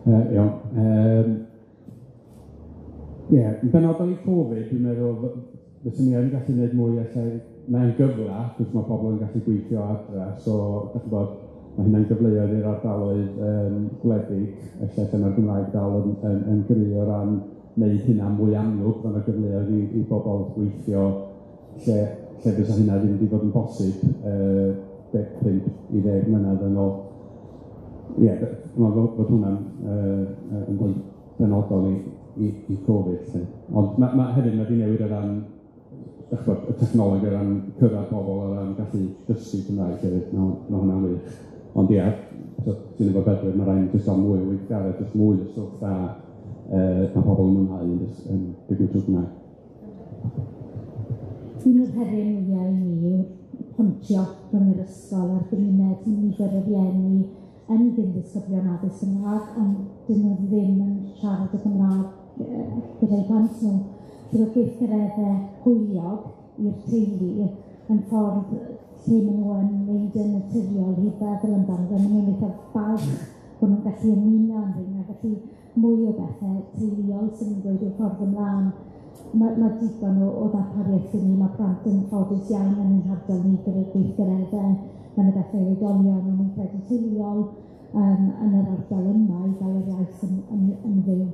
Iawn. Yn benodol i Covid, dwi'n meddwl fyswn ni yn gallu gwneud mwy allai mae'n gyfle, cos mae pobl yn gallu gweithio adra, so dach chi'n bod, mae hynny'n gyfleoedd i'r ardaloedd gwledig, lle mae'r Gymraeg dal yn gry o ran wneud hynna mwy amlwg, mae'n gyfleoedd i bobl gweithio lle fysa hynna ddim wedi bod yn bosib 5 i 10 mlynedd yn ôl. Ie, dwi'n meddwl bod hwnna'n yn fwy benodol i Covid. Ond hefyd mae wedi newid o ran y technoleg o ran cyrraedd pobl o ran gallu dysgu Cymraeg hefyd, mae hwnna'n wych. Ond ie, sy'n efo bedwyr, mae rhaid jyst am mwy o weithgaredd, jyst mwy o stwff da mae pobl yn mwynhau yn digwydd trwy Cymraeg. Un o'r heriau mwyaf i mi yw pontio rhwng yr ysgol a'r gymuned nifer y rieni yn gyn-ddisgyblion addysg Gymraeg, ond dyn nhw ddim yn siarad y Gymraeg gyda'i plant nhw. Bydd y gweithgareddau hwyliog i'r teulu yn ffordd lle maen nhw yn wneud yn naturiol i feddwl amdano. Maen nhw'n eitha falch bod nhw'n gallu ymuno am hyn a gallu mwy o bethau teuluol sy'n ni'n gweud o'r ffordd ymlaen. Mae digon o ddarpariaeth i ni, mae plant yn ffodus iawn yn ein hardal ni gyda'r gweithgareddau, mae'n y bethau oedolion yn ein credu teuluol yn yr ardal yma i gael yr iaith yn fyw.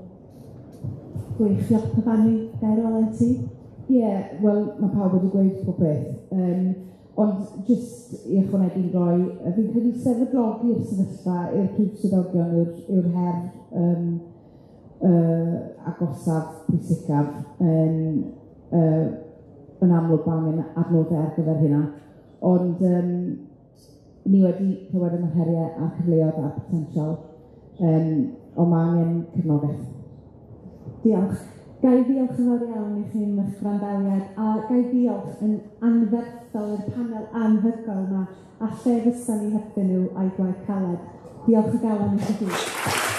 Gwych, diolch Myfanwy. Gair o ti? Ie, wel, mae pawb wedi gweud pob beth. Ond jyst i ychwanegu'n roi, fi'n credu sefydlogi'r sefyllfa i'r prif swyddogion yw'r her agosaf pwysicaf yn amlwg mae angen adnoddau ar gyfer hynna. Ond ni wedi clywed am y heriau a cyfleoedd a'r potensial, ond mae angen cefnogaeth. Diolch. Gai ddiolch yn fawr iawn i chi'n eich gwrandawiad, a gai diolch yn anferthol i'r panel anhygoel yma, a lle fysa ni hebdyn nhw a'i gwaith caled. Diolch o galon i chi gyd.